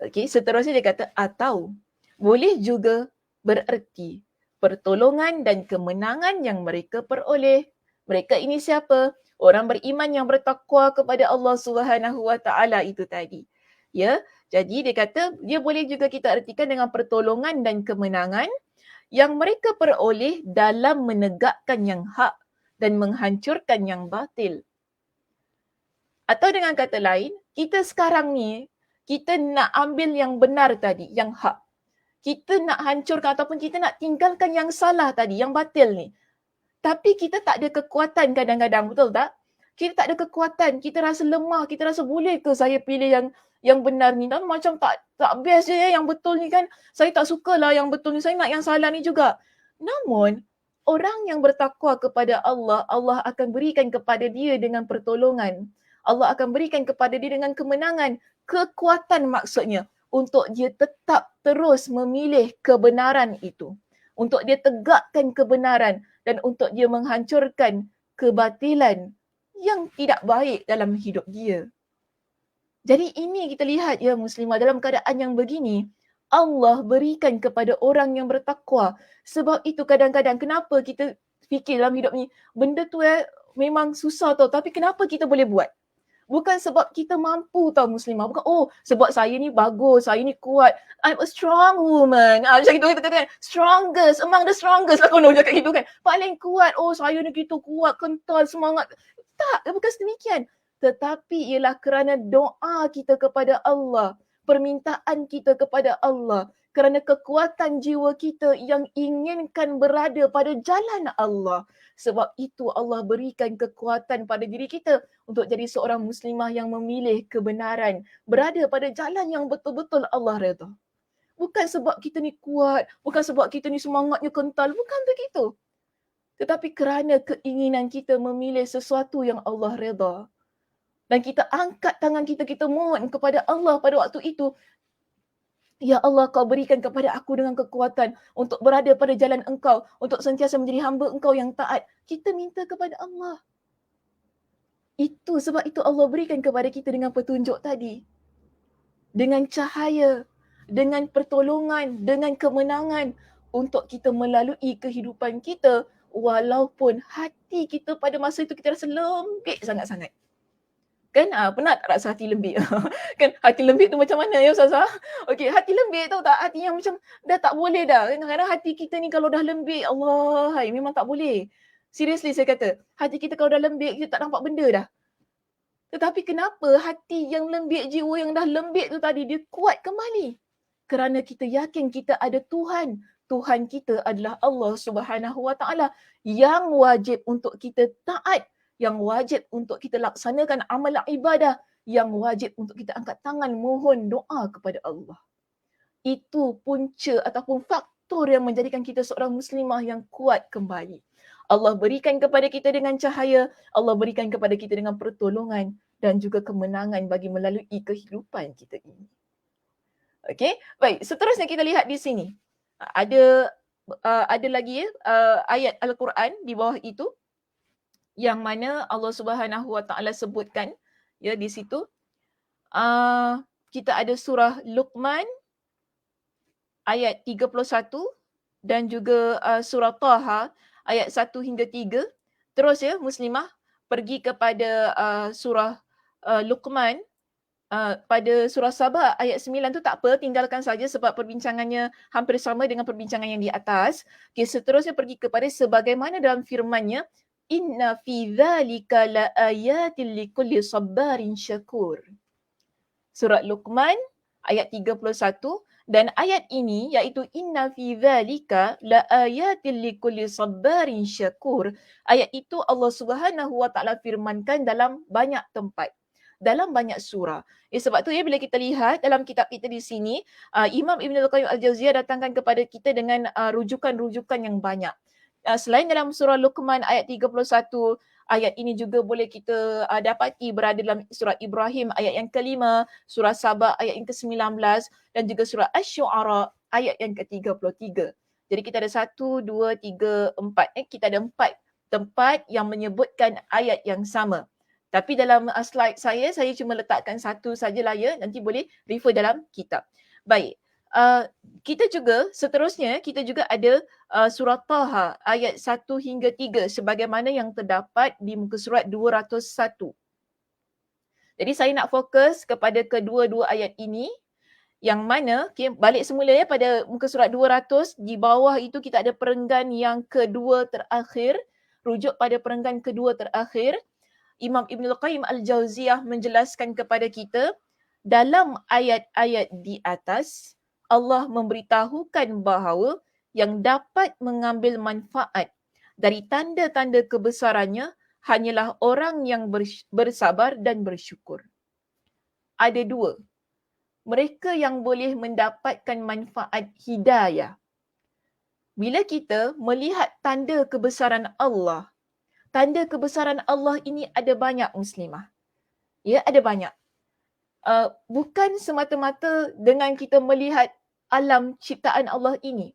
Okey, seterusnya dia kata, atau boleh juga bererti pertolongan dan kemenangan yang mereka peroleh. Mereka ini siapa? Orang beriman yang bertakwa kepada Allah Subhanahu Wa Taala itu tadi. Ya, jadi dia kata dia boleh juga kita artikan dengan pertolongan dan kemenangan yang mereka peroleh dalam menegakkan yang hak dan menghancurkan yang batil. Atau dengan kata lain, kita sekarang ni, kita nak ambil yang benar tadi, yang hak. Kita nak hancurkan ataupun kita nak tinggalkan yang salah tadi, yang batil ni. Tapi kita tak ada kekuatan kadang-kadang, betul tak? Kita tak ada kekuatan, kita rasa lemah, kita rasa boleh ke saya pilih yang benar ni? Dan macam tak best je yang betul ni kan. Saya tak sukalah yang betul ni, saya nak yang salah ni juga. Namun, orang yang bertakwa kepada Allah, Allah akan berikan kepada dia dengan pertolongan. Allah akan berikan kepada dia dengan kemenangan, kekuatan maksudnya, untuk dia tetap terus memilih kebenaran itu. Untuk dia tegakkan kebenaran dan untuk dia menghancurkan kebatilan yang tidak baik dalam hidup dia. Jadi ini kita lihat ya muslimah, dalam keadaan yang begini, Allah berikan kepada orang yang bertakwa. Sebab itu kadang-kadang kenapa kita fikir dalam hidup ni, benda tu memang susah tau, tapi kenapa kita boleh buat? Bukan sebab kita mampu tau muslimah. Bukan, sebab saya ni bagus, saya ni kuat. I'm a strong woman. Macam itu kita kata kan, strongest, among the strongest lah konon cakap gitu kan. Paling kuat, saya ni gitu kuat, kental, semangat. Tak, bukan sedemikian. Tetapi ialah kerana doa kita kepada Allah, permintaan kita kepada Allah, kerana kekuatan jiwa kita yang inginkan berada pada jalan Allah. Sebab itu Allah berikan kekuatan pada diri kita untuk jadi seorang muslimah yang memilih kebenaran, berada pada jalan yang betul-betul Allah redha. Bukan sebab kita ni kuat, bukan sebab kita ni semangatnya kental, bukan begitu. Tetapi kerana keinginan kita memilih sesuatu yang Allah redha. Dan kita angkat tangan kita, kita mohon kepada Allah pada waktu itu, ya Allah, kau berikan kepada aku dengan kekuatan untuk berada pada jalan engkau, untuk sentiasa menjadi hamba engkau yang taat. Kita minta kepada Allah. Itu sebab itu Allah berikan kepada kita dengan petunjuk tadi. Dengan cahaya, dengan pertolongan, dengan kemenangan untuk kita melalui kehidupan kita walaupun hati kita pada masa itu kita rasa lembik sangat-sangat. Kan pernah tak rasa hati lembik? Kan hati lembik tu macam mana ya Ustazah? Okey, hati lembik tahu tak? Hati yang macam dah tak boleh dah. Kadang-kadang hati kita ni kalau dah lembik, Allah, memang tak boleh. Seriously saya kata, hati kita kalau dah lembik, kita tak nampak benda dah. Tetapi kenapa hati yang lembik, jiwa yang dah lembik tu tadi, dia kuat kembali? Kerana kita yakin kita ada Tuhan. Tuhan kita adalah Allah Subhanahu Wa Taala yang wajib untuk kita taat, yang wajib untuk kita laksanakan amal ibadah, yang wajib untuk kita angkat tangan mohon doa kepada Allah. Itu punca ataupun faktor yang menjadikan kita seorang muslimah yang kuat kembali. Allah berikan kepada kita dengan cahaya, Allah berikan kepada kita dengan pertolongan dan juga kemenangan bagi melalui kehidupan kita ini. Okey, baik. Seterusnya kita lihat di sini. Ada lagi ayat Al-Quran di bawah itu yang mana Allah Subhanahu Wa Taala sebutkan ya di situ. Kita ada surah Luqman ayat 31 dan juga surah Taha ayat 1 hingga 3. Terus ya muslimah pergi kepada surah Luqman pada surah Sabah ayat 9 tu tak apa, tinggalkan saja sebab perbincangannya hampir sama dengan perbincangan yang di atas. Okay, seterusnya pergi kepada sebagaimana dalam firman-Nya, inna fi dzalika laayatil likulli sabarin syakur. Surah Luqman ayat 31 dan ayat ini iaitu inna fi dzalika laayatil likulli sabarin syakur. Ayat itu Allah Subhanahu wa taala firmankan dalam banyak tempat, dalam banyak surah. Sebab tu bila kita lihat dalam kitab kita di sini, Imam Ibn Al-Qayyim Al-Jauziyah datangkan kepada kita dengan rujukan-rujukan yang banyak. Selain dalam surah Luqman ayat 31, ayat ini juga boleh kita dapati berada dalam surah Ibrahim ayat yang ke-5, surah Sabah ayat yang ke-19 dan juga surah Asy-Syu'ara ayat yang ke-33. Jadi kita ada 1, 2, 3, 4. Kita ada 4 tempat yang menyebutkan ayat yang sama. Tapi dalam slide saya cuma letakkan satu sajalah ya. Nanti boleh refer dalam kitab. Baik. Kita juga seterusnya kita juga ada surah Taha ayat 1 hingga 3 sebagaimana yang terdapat di muka surat 201. Jadi saya nak fokus kepada kedua-dua ayat ini yang mana balik semula ya pada muka surat 200, di bawah itu kita ada perenggan yang kedua terakhir, rujuk pada perenggan kedua terakhir. Imam Ibn Al-Qayyim Al-Jauziyah menjelaskan kepada kita dalam ayat-ayat di atas Allah memberitahukan bahawa yang dapat mengambil manfaat dari tanda-tanda kebesarannya hanyalah orang yang bersabar dan bersyukur. Ada dua. Mereka yang boleh mendapatkan manfaat hidayah. Bila kita melihat tanda kebesaran Allah, tanda kebesaran Allah ini ada banyak muslimah. Ya, ada banyak. Bukan semata-mata dengan kita melihat alam ciptaan Allah ini.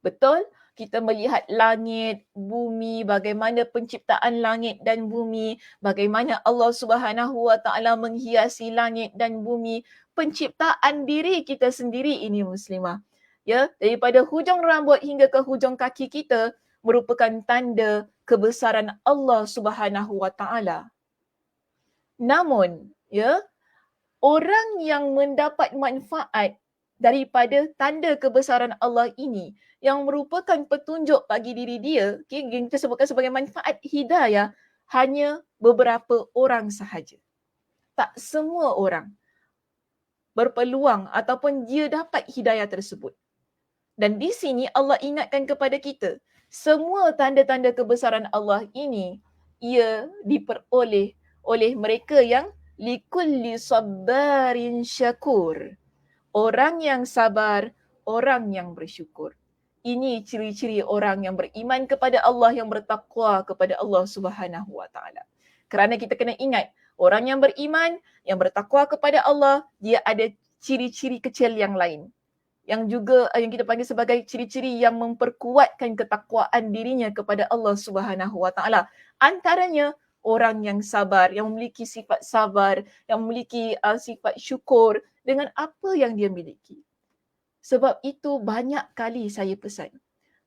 Betul, kita melihat langit, bumi, bagaimana penciptaan langit dan bumi, bagaimana Allah Subhanahu wa taala menghiasi langit dan bumi, penciptaan diri kita sendiri ini muslimah. Ya, daripada hujung rambut hingga ke hujung kaki kita merupakan tanda kebesaran Allah Subhanahu wa taala. Namun, ya, orang yang mendapat manfaat daripada tanda kebesaran Allah ini yang merupakan petunjuk bagi diri dia, yang kita sebutkan sebagai manfaat hidayah, hanya beberapa orang sahaja. Tak semua orang berpeluang ataupun dia dapat hidayah tersebut. Dan di sini Allah ingatkan kepada kita, semua tanda-tanda kebesaran Allah ini ia diperoleh oleh mereka yang likulli sabarin syakur. Orang yang sabar, orang yang bersyukur. Ini ciri-ciri orang yang beriman kepada Allah, yang bertakwa kepada Allah Subhanahu wa taala. Kerana kita kena ingat, orang yang beriman, yang bertakwa kepada Allah, dia ada ciri-ciri kecil yang lain. Yang juga yang kita panggil sebagai ciri-ciri yang memperkuatkan ketakwaan dirinya kepada Allah Subhanahu wa taala. Antaranya orang yang sabar, yang memiliki sifat sabar, yang memiliki sifat syukur dengan apa yang dia miliki. Sebab itu banyak kali saya pesan.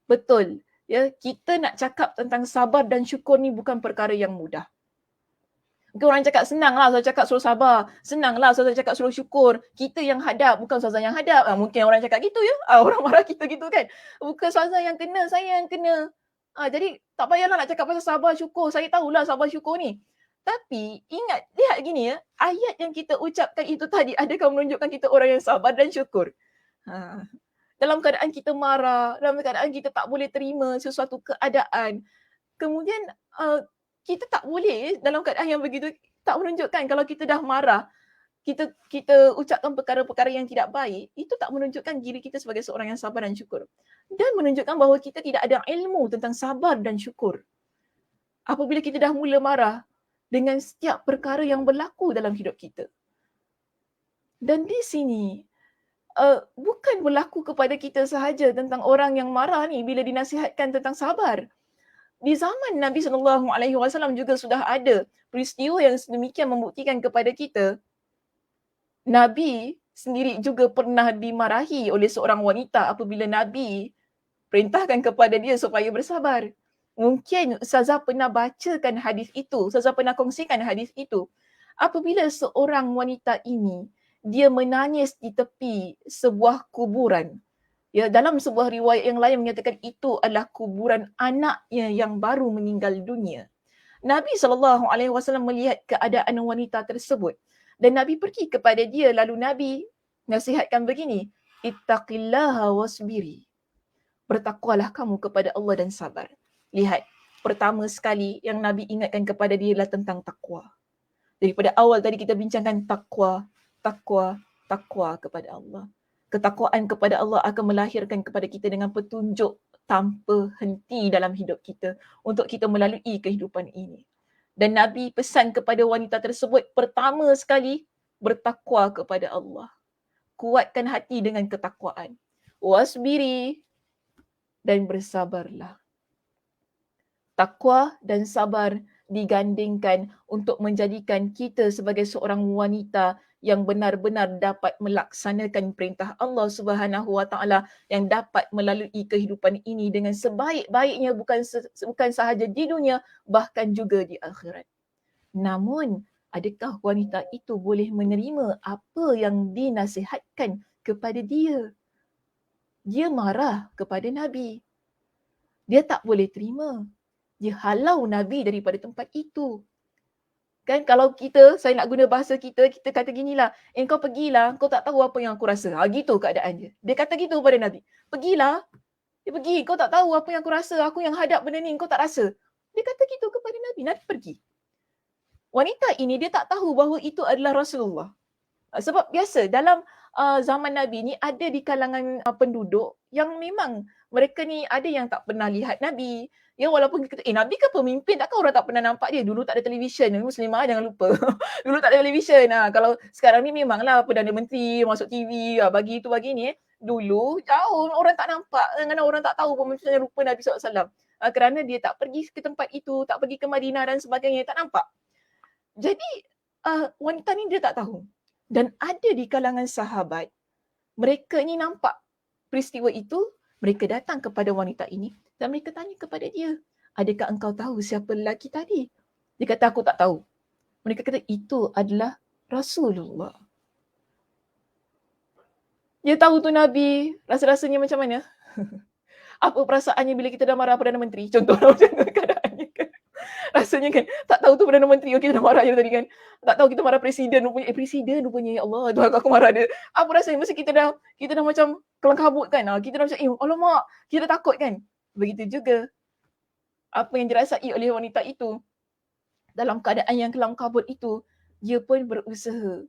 Betul, ya, kita nak cakap tentang sabar dan syukur ni bukan perkara yang mudah. Mungkin orang cakap senanglah Ustaz cakap suruh sabar, senanglah Ustaz cakap suruh syukur. Kita yang hadap, bukan Ustazah yang hadap. Mungkin orang cakap gitu ya. Orang marah kita gitu kan. Bukan Ustazah yang kena, saya yang kena. Jadi tak payahlah nak cakap pasal sabar syukur. Saya tahulah sabar syukur ni. Tapi ingat, lihat gini ya. Ayat yang kita ucapkan itu tadi adakah menunjukkan kita orang yang sabar dan syukur? Dalam keadaan kita marah, dalam keadaan kita tak boleh terima sesuatu keadaan. Kemudian kita tak boleh dalam keadaan yang begitu, tak menunjukkan kalau kita dah marah, kita ucapkan perkara-perkara yang tidak baik, itu tak menunjukkan diri kita sebagai seorang yang sabar dan syukur. Dan menunjukkan bahawa kita tidak ada ilmu tentang sabar dan syukur. Apabila kita dah mula marah dengan setiap perkara yang berlaku dalam hidup kita. Dan di sini, bukan berlaku kepada kita sahaja tentang orang yang marah ni bila dinasihatkan tentang sabar. Di zaman Nabi SAW juga sudah ada peristiwa yang sedemikian membuktikan kepada kita. Nabi sendiri juga pernah dimarahi oleh seorang wanita apabila Nabi perintahkan kepada dia supaya bersabar. Mungkin ustazah pernah bacakan hadis itu, ustazah pernah kongsikan hadis itu. Apabila seorang wanita ini, dia menangis di tepi sebuah kuburan. Ya, dalam sebuah riwayat yang lain menyatakan itu adalah kuburan anaknya yang baru meninggal dunia. Nabi SAW melihat keadaan wanita tersebut dan Nabi pergi kepada dia, lalu Nabi nasihatkan begini, ittaqillaha wasbiri. Bertakwalah kamu kepada Allah dan sabar. Lihat, pertama sekali yang Nabi ingatkan kepada dia adalah tentang takwa. Daripada awal tadi kita bincangkan takwa, takwa, takwa kepada Allah. Ketakwaan kepada Allah akan melahirkan kepada kita dengan petunjuk tanpa henti dalam hidup kita untuk kita melalui kehidupan ini. Dan Nabi pesan kepada wanita tersebut, pertama sekali bertakwa kepada Allah. Kuatkan hati dengan ketakwaan. Wasbiri, dan bersabarlah. Takwa dan sabar digandingkan untuk menjadikan kita sebagai seorang wanita yang benar-benar dapat melaksanakan perintah Allah Subhanahu Wa Taala, yang dapat melalui kehidupan ini dengan sebaik-baiknya, bukan sahaja di dunia, bahkan juga di akhirat. Namun, adakah wanita itu boleh menerima apa yang dinasihatkan kepada dia? Dia marah kepada Nabi. Dia tak boleh terima. Dia halau Nabi daripada tempat itu. Kan kalau saya nak guna bahasa kita kata ginilah, kau pergilah, kau tak tahu apa yang aku rasa. Gitu keadaan dia. Dia kata gitu kepada Nabi. Pergilah. Dia pergi, kau tak tahu apa yang aku rasa, aku yang hadap benda ni, kau tak rasa. Dia kata gitu kepada Nabi. Nabi pergi. Wanita ini dia tak tahu bahawa itu adalah Rasulullah. Sebab biasa dalam zaman Nabi ni ada di kalangan penduduk yang memang mereka ni ada yang tak pernah lihat Nabi. Ya, walaupun kita kata, Nabi kan pemimpin, takkan orang tak pernah nampak dia. Dulu tak ada televisyen, Muslimah jangan lupa. Dulu tak ada televisyen. Kalau sekarang ni memanglah Perdana Menteri masuk TV, bagi itu bagi ni. Dulu jauh orang tak nampak, kadang-kadang orang tak tahu pun misalnya rupa Nabi SAW. Kerana dia tak pergi ke tempat itu, tak pergi ke Madinah dan sebagainya, tak nampak. Jadi wanita ni dia tak tahu. Dan ada di kalangan sahabat, mereka ni nampak peristiwa itu, mereka datang kepada wanita ini dan mereka tanya kepada dia, adakah engkau tahu siapa lelaki tadi? Dia kata, aku tak tahu. Mereka kata, itu adalah Rasulullah. Dia tahu tu Nabi, rasa-rasanya macam mana? Apa perasaannya bila kita dah marah Perdana Menteri? Contohnya macam tu keadaannya kan. Rasanya kan, tak tahu tu Perdana Menteri, kita dah marah je tadi kan. Tak tahu kita marah Presiden rupanya, Presiden rupanya, ya Allah, Tuhan aku marah dia. Apa rasanya? Mesti kita dah macam kelang kabut kan. Kita dah macam, alamak, kita takut kan. Begitu juga apa yang dirasai oleh wanita itu. Dalam keadaan yang kelang kabut itu, dia pun berusaha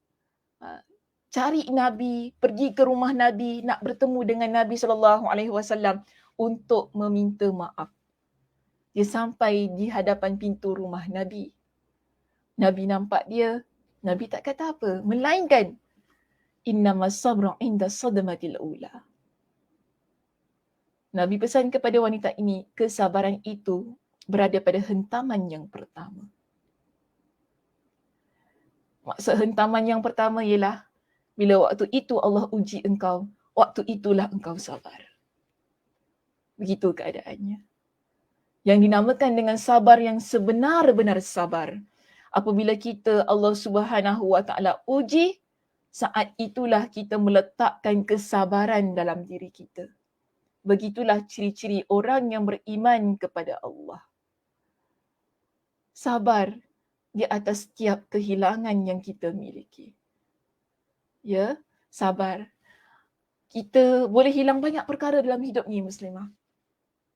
cari Nabi, pergi ke rumah Nabi, nak bertemu dengan Nabi SAW untuk meminta maaf. Dia sampai di hadapan pintu rumah Nabi. Nabi nampak dia, Nabi tak kata apa, melainkan innamas sabru inda sadmatil ula. Nabi pesan kepada wanita ini, kesabaran itu berada pada hentaman yang pertama. Maksud hentaman yang pertama ialah bila waktu itu Allah uji engkau, waktu itulah engkau sabar. Begitu keadaannya. Yang dinamakan dengan sabar yang sebenar-benar sabar. Apabila kita Allah Subhanahu Wa Taala uji, saat itulah kita meletakkan kesabaran dalam diri kita. Begitulah ciri-ciri orang yang beriman kepada Allah. Sabar di atas setiap kehilangan yang kita miliki. Ya, sabar. Kita boleh hilang banyak perkara dalam hidup ni, Muslimah.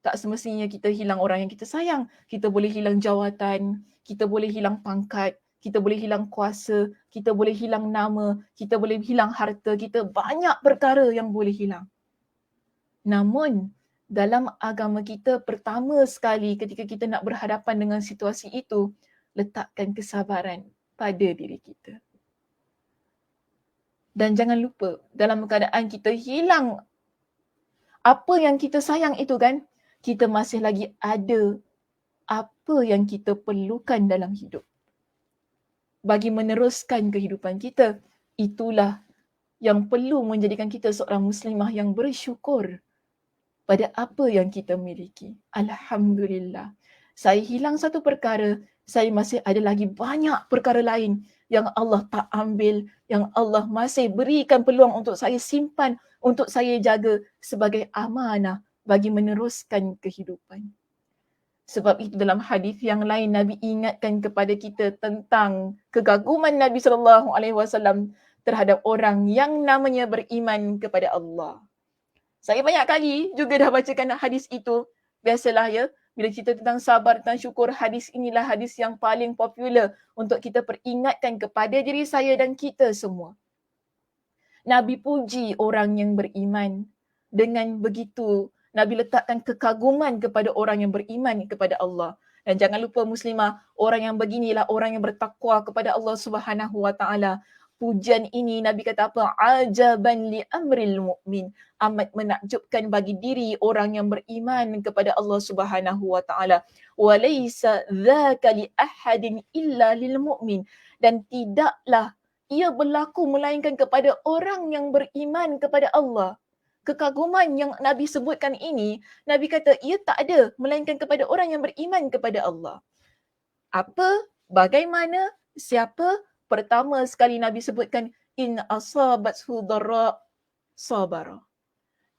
Tak semestinya kita hilang orang yang kita sayang. Kita boleh hilang jawatan, kita boleh hilang pangkat, kita boleh hilang kuasa, kita boleh hilang nama, kita boleh hilang harta, kita banyak perkara yang boleh hilang. Namun, dalam agama kita, pertama sekali ketika kita nak berhadapan dengan situasi itu, letakkan kesabaran pada diri kita. Dan jangan lupa, dalam keadaan kita hilang apa yang kita sayang itu kan, kita masih lagi ada apa yang kita perlukan dalam hidup. Bagi meneruskan kehidupan kita, itulah yang perlu menjadikan kita seorang muslimah yang bersyukur. pada apa yang kita miliki. Alhamdulillah. Saya hilang satu perkara, saya masih ada lagi banyak perkara lain yang Allah tak ambil, yang Allah masih berikan peluang untuk saya simpan, untuk saya jaga sebagai amanah bagi meneruskan kehidupan. Sebab itu dalam hadis yang lain Nabi ingatkan kepada kita tentang kekaguman Nabi SAW terhadap orang yang namanya beriman kepada Allah. Saya banyak kali juga dah bacakan hadis itu. Biasalah ya, bila cerita tentang sabar, tentang syukur, hadis inilah hadis yang paling popular untuk kita peringatkan kepada diri saya dan kita semua. Nabi puji orang yang beriman. Dengan begitu, Nabi letakkan kekaguman kepada orang yang beriman kepada Allah. Dan jangan lupa muslimah, orang yang beginilah orang yang bertakwa kepada Allah Subhanahu Wa Taala. Pujian ini Nabi kata apa? Ajaban li amril mu'min. Amat menakjubkan bagi diri orang yang beriman kepada Allah Subhanahu Wa Taala. Wa laysa dzaka li ahadin illa lil mu'min. Dan tidaklah ia berlaku melainkan kepada orang yang beriman kepada Allah. Kekaguman yang Nabi sebutkan ini, Nabi kata ia tak ada melainkan kepada orang yang beriman kepada Allah. Apa? Bagaimana? Siapa? Pertama sekali Nabi sebutkan in asabathu dharra sabara.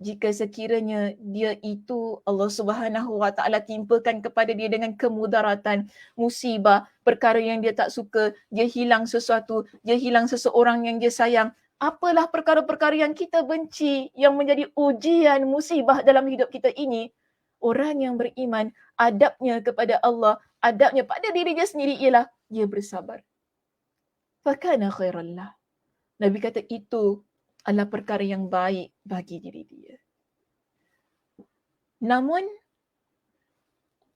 Jika sekiranya dia itu Allah Subhanahu Wa Taala timpakan kepada dia dengan kemudaratan, musibah, perkara yang dia tak suka, dia hilang sesuatu, dia hilang seseorang yang dia sayang, apalah perkara-perkara yang kita benci yang menjadi ujian musibah dalam hidup kita ini, orang yang beriman adabnya kepada Allah, adabnya pada diri dia sendiri ialah dia bersabar. Fakana khairan lah. Nabi kata itu adalah perkara yang baik bagi diri dia. Namun,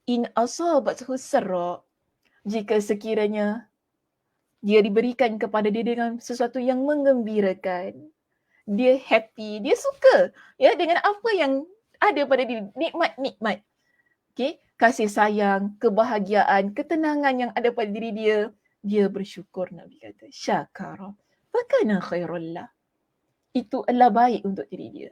in asabathu sarra, jika sekiranya dia diberikan kepada dia dengan sesuatu yang menggembirakan, dia happy, dia suka ya dengan apa yang ada pada diri, nikmat-nikmat. Okay? Kasih sayang, kebahagiaan, ketenangan yang ada pada diri dia, dia bersyukur, Nabi kata. Syakara. Fakana khairullah. Itu adalah baik untuk diri dia.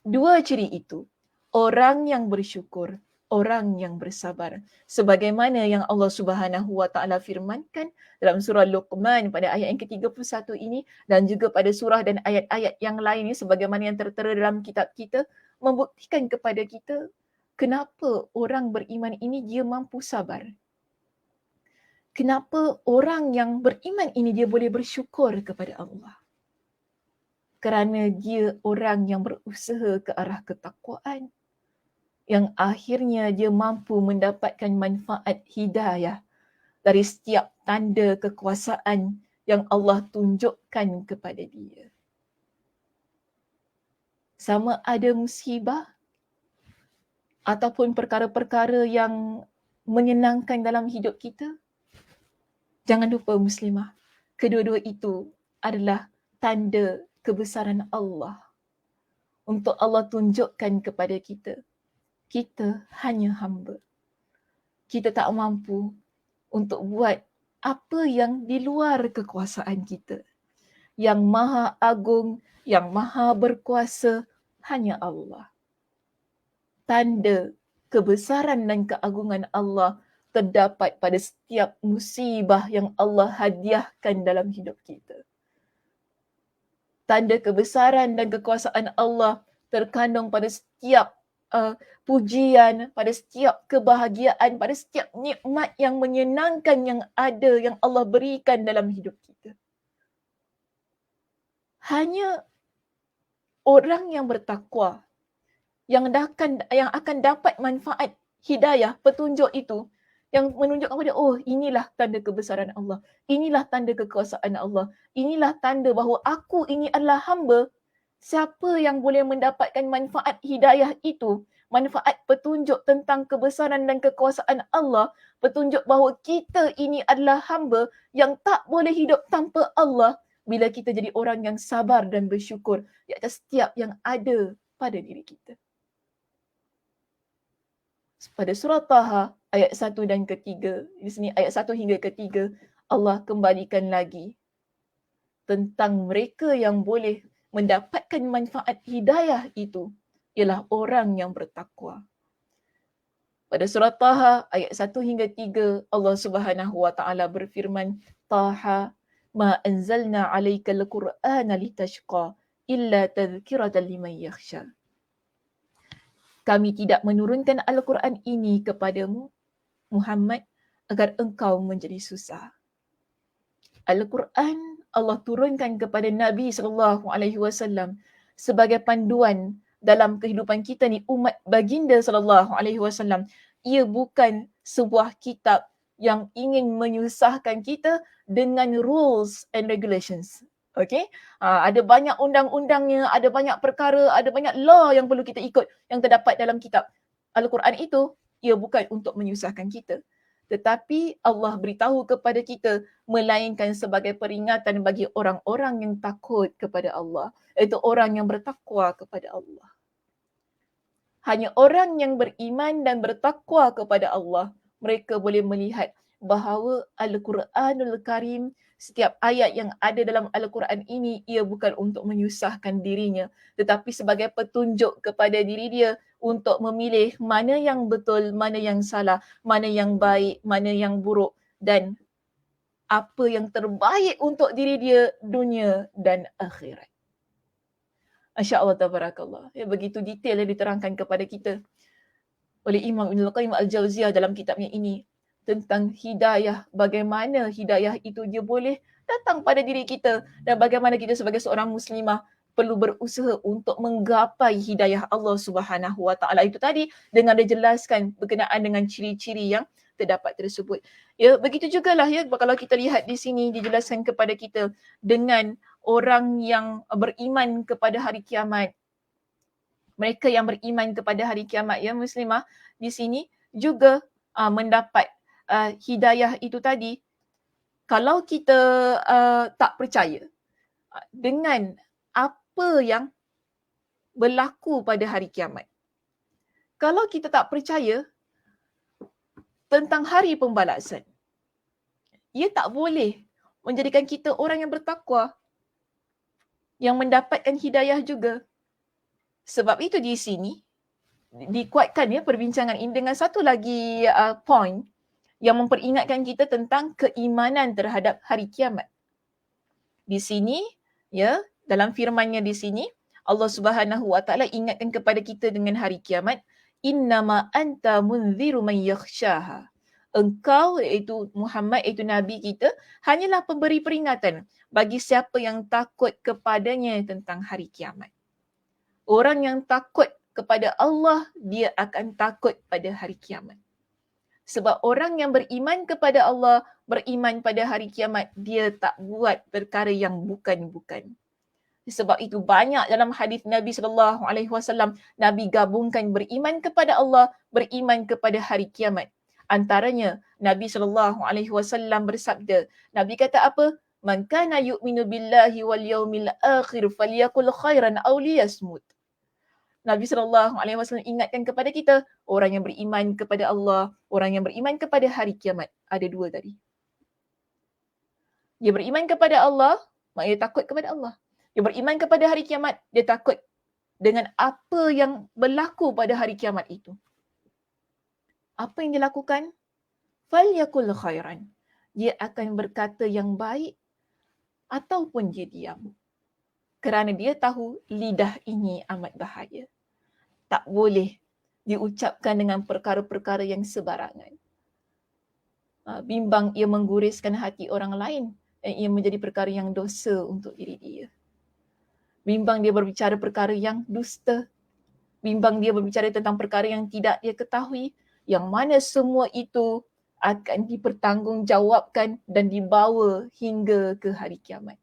Dua ciri itu, orang yang bersyukur, orang yang bersabar. Sebagaimana yang Allah Subhanahu Wa Taala firmankan dalam surah Luqman pada ayat yang ke-31 ini dan juga pada surah dan ayat-ayat yang lain ini sebagaimana yang tertera dalam kitab kita membuktikan kepada kita kenapa orang beriman ini dia mampu sabar. Kenapa orang yang beriman ini dia boleh bersyukur kepada Allah. Kerana dia orang yang berusaha ke arah ketakwaan, yang akhirnya dia mampu mendapatkan manfaat hidayah dari setiap tanda kekuasaan yang Allah tunjukkan kepada dia. Sama ada musibah ataupun perkara-perkara yang menyenangkan dalam hidup kita, jangan lupa muslimah, kedua-dua itu adalah tanda kebesaran Allah. Untuk Allah tunjukkan kepada kita, kita hanya hamba. Kita tak mampu untuk buat apa yang di luar kekuasaan kita. Yang maha agung, yang maha berkuasa, hanya Allah. Tanda kebesaran dan keagungan Allah terdapat pada setiap musibah yang Allah hadiahkan dalam hidup kita. Tanda kebesaran dan kekuasaan Allah terkandung pada setiap pujian, pada setiap kebahagiaan, pada setiap nikmat yang menyenangkan yang ada, yang Allah berikan dalam hidup kita. Hanya orang yang bertakwa, yang akan dapat manfaat hidayah, petunjuk itu, yang menunjukkan kepada, oh inilah tanda kebesaran Allah, inilah tanda kekuasaan Allah, inilah tanda bahawa aku ini adalah hamba. Siapa yang boleh mendapatkan manfaat hidayah itu, manfaat petunjuk tentang kebesaran dan kekuasaan Allah, petunjuk bahawa kita ini adalah hamba yang tak boleh hidup tanpa Allah, bila kita jadi orang yang sabar dan bersyukur di atas setiap yang ada pada diri kita. Pada surah Taha ayat 1 dan ketiga, di sini ayat 1 hingga ketiga, Allah kembalikan lagi tentang mereka yang boleh mendapatkan manfaat hidayah itu ialah orang yang bertakwa. Pada surah Taha ayat 1 hingga 3 Allah Subhanahu wa taala berfirman, Taha ma anzalna 'alaikal Qur'ana litashqa illa tadhkiratan liman yakhsha. Kami tidak menurunkan Al-Quran ini kepadamu Muhammad agar engkau menjadi susah. Al-Quran Allah turunkan kepada Nabi SAW sebagai panduan dalam kehidupan kita ni umat baginda SAW. Ia bukan sebuah kitab yang ingin menyusahkan kita dengan rules and regulations. Okay? Ada banyak undang-undangnya, ada banyak perkara, ada banyak law yang perlu kita ikut yang terdapat dalam kitab. Al-Quran itu, ia bukan untuk menyusahkan kita. Tetapi Allah beritahu kepada kita melainkan sebagai peringatan bagi orang-orang yang takut kepada Allah, iaitu orang yang bertakwa kepada Allah. Hanya orang yang beriman dan bertakwa kepada Allah, mereka boleh melihat bahawa Al-Quranul Karim, setiap ayat yang ada dalam Al-Quran ini, ia bukan untuk menyusahkan dirinya, tetapi sebagai petunjuk kepada diri dia untuk memilih mana yang betul, mana yang salah, mana yang baik, mana yang buruk, dan apa yang terbaik untuk diri dia dunia dan akhirat. Masya Allah, tabarakallah. Ya, begitu detail yang diterangkan kepada kita oleh Imam Ibn Al-Qayyim Al-Jawziyah dalam kitabnya ini tentang hidayah, bagaimana hidayah itu dia boleh datang pada diri kita dan bagaimana kita sebagai seorang muslimah perlu berusaha untuk menggapai hidayah Allah Subhanahu Wa Taala itu tadi dengan dijelaskan berkenaan dengan ciri-ciri yang terdapat tersebut. Ya, begitu jugalah ya kalau kita lihat di sini dijelaskan kepada kita dengan orang yang beriman kepada hari kiamat. Mereka yang beriman kepada hari kiamat ya muslimah di sini juga mendapat hidayah itu tadi. Kalau kita tak percaya dengan apa yang berlaku pada hari kiamat. Kalau kita tak percaya tentang hari pembalasan, ia tak boleh menjadikan kita orang yang bertakwa, yang mendapatkan hidayah juga. Sebab itu di sini dikuatkan ya perbincangan ini dengan satu lagi point yang memperingatkan kita tentang keimanan terhadap hari kiamat. Di sini ya, dalam firman-Nya di sini Allah Subhanahu wa taala ingatkan kepada kita dengan hari kiamat, innama anta munziru man yakhshaha. Engkau iaitu Muhammad iaitu nabi kita hanyalah pemberi peringatan bagi siapa yang takut kepadanya tentang hari kiamat. Orang yang takut kepada Allah, dia akan takut pada hari kiamat. Sebab orang yang beriman kepada Allah, beriman pada hari kiamat, dia tak buat perkara yang bukan-bukan. Sebab itu banyak dalam hadis Nabi SAW, Nabi gabungkan beriman kepada Allah, beriman kepada hari kiamat. Antaranya, Nabi SAW bersabda, Nabi kata apa? Man kana yu'minu billahi wal yawmil akhir falyakul khairan aw liyasmut. Nabi SAW ingatkan kepada kita, orang yang beriman kepada Allah, orang yang beriman kepada hari kiamat. Ada dua tadi. Dia beriman kepada Allah, maknanya dia takut kepada Allah. Dia beriman kepada hari kiamat, dia takut dengan apa yang berlaku pada hari kiamat itu. Apa yang dia lakukan? Falyakul khairan. Dia akan berkata yang baik ataupun dia diam. Kerana dia tahu lidah ini amat bahaya. Tak boleh diucapkan dengan perkara-perkara yang sebarangan. Bimbang ia mengguriskan hati orang lain dan ia menjadi perkara yang dosa untuk diri dia. Bimbang dia berbicara perkara yang dusta. Bimbang dia berbicara tentang perkara yang tidak dia ketahui, yang mana semua itu akan dipertanggungjawabkan dan dibawa hingga ke hari kiamat.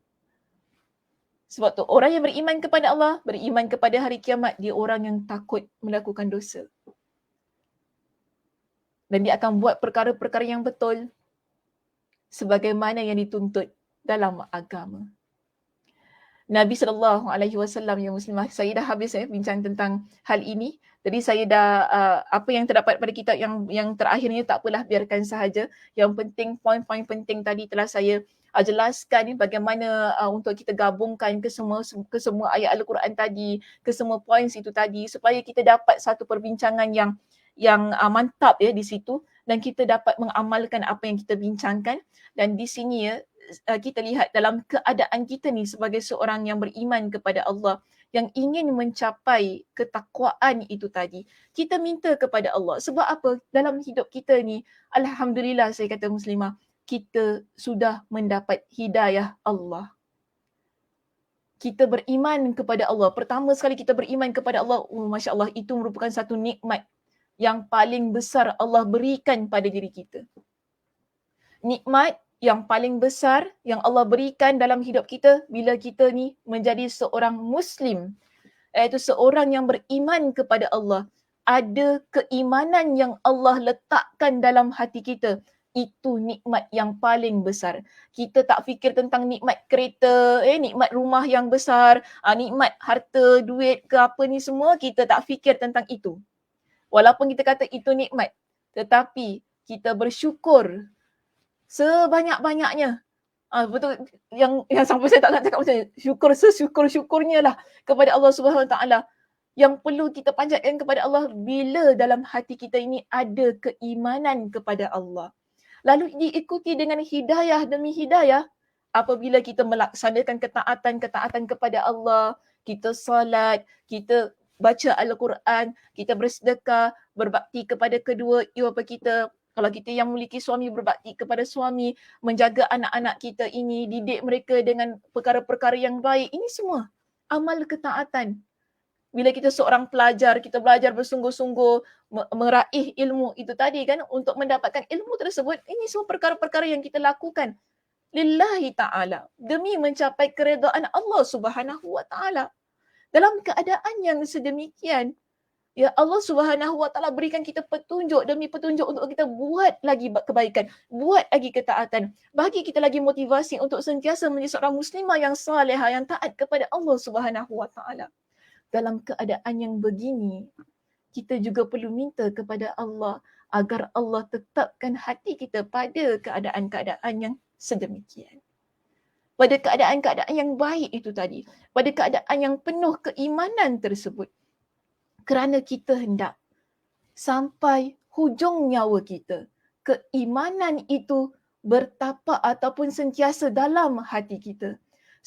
Sebab tu orang yang beriman kepada Allah, beriman kepada hari kiamat, dia orang yang takut melakukan dosa. Dan dia akan buat perkara-perkara yang betul sebagaimana yang dituntut dalam agama. Nabi SAW yang muslimah. Saya dah habis bincang tentang hal ini. Jadi saya dah apa yang terdapat pada kitab yang terakhirnya tak apalah, biarkan sahaja. Yang penting poin-poin penting tadi telah saya jelaskan bagaimana untuk kita gabungkan ke semua ayat Al-Quran tadi, ke semua poin itu tadi, supaya kita dapat satu perbincangan yang mantap di situ, dan kita dapat mengamalkan apa yang kita bincangkan. Dan di sini kita lihat dalam keadaan kita ni sebagai seorang yang beriman kepada Allah, yang ingin mencapai ketakwaan itu tadi, kita minta kepada Allah. Sebab apa? Dalam hidup kita ni, alhamdulillah saya kata muslimah, kita sudah mendapat hidayah Allah. Kita beriman kepada Allah. Pertama sekali kita beriman kepada Allah, Masya Allah, itu merupakan satu nikmat yang paling besar Allah berikan pada diri kita. Nikmat yang paling besar yang Allah berikan dalam hidup kita bila kita ni menjadi seorang Muslim, iaitu seorang yang beriman kepada Allah. Ada keimanan yang Allah letakkan dalam hati kita. Itu nikmat yang paling besar. Kita tak fikir tentang nikmat kereta, nikmat rumah yang besar, nikmat harta, duit ke apa ni semua, kita tak fikir tentang itu. Walaupun kita kata itu nikmat, tetapi kita bersyukur sebanyak-banyaknya. Betul, yang sampai saya tak nak cakap macam ni. Syukur sesyukur-syukurnya lah kepada Allah Subhanahu Wa Taala. Yang perlu kita panjatkan kepada Allah bila dalam hati kita ini ada keimanan kepada Allah. Lalu diikuti dengan hidayah demi hidayah. Apabila kita melaksanakan ketaatan kepada Allah, kita solat, kita baca Al-Quran, kita bersedekah, berbakti kepada kedua ibu bapa kita. Kalau kita yang memiliki suami, berbakti kepada suami, menjaga anak-anak kita ini, didik mereka dengan perkara-perkara yang baik. Ini semua amal ketaatan. Bila kita seorang pelajar, kita belajar bersungguh-sungguh, meraih ilmu itu tadi kan, untuk mendapatkan ilmu tersebut, ini semua perkara-perkara yang kita lakukan lillahi ta'ala, demi mencapai keredaan Allah Subhanahu Wa Ta'ala. Dalam keadaan yang sedemikian, ya Allah Subhanahu Wa Taala berikan kita petunjuk demi petunjuk untuk kita buat lagi kebaikan, buat lagi ketaatan, bagi kita lagi motivasi untuk sentiasa menjadi seorang muslimah yang salihah, yang taat kepada Allah Subhanahu Wa Taala. Dalam keadaan yang begini, kita juga perlu minta kepada Allah agar Allah tetapkan hati kita pada keadaan-keadaan yang sedemikian. Pada keadaan-keadaan yang baik itu tadi, pada keadaan yang penuh keimanan tersebut. Kerana kita hendak sampai hujung nyawa kita, keimanan itu bertapak ataupun sentiasa dalam hati kita.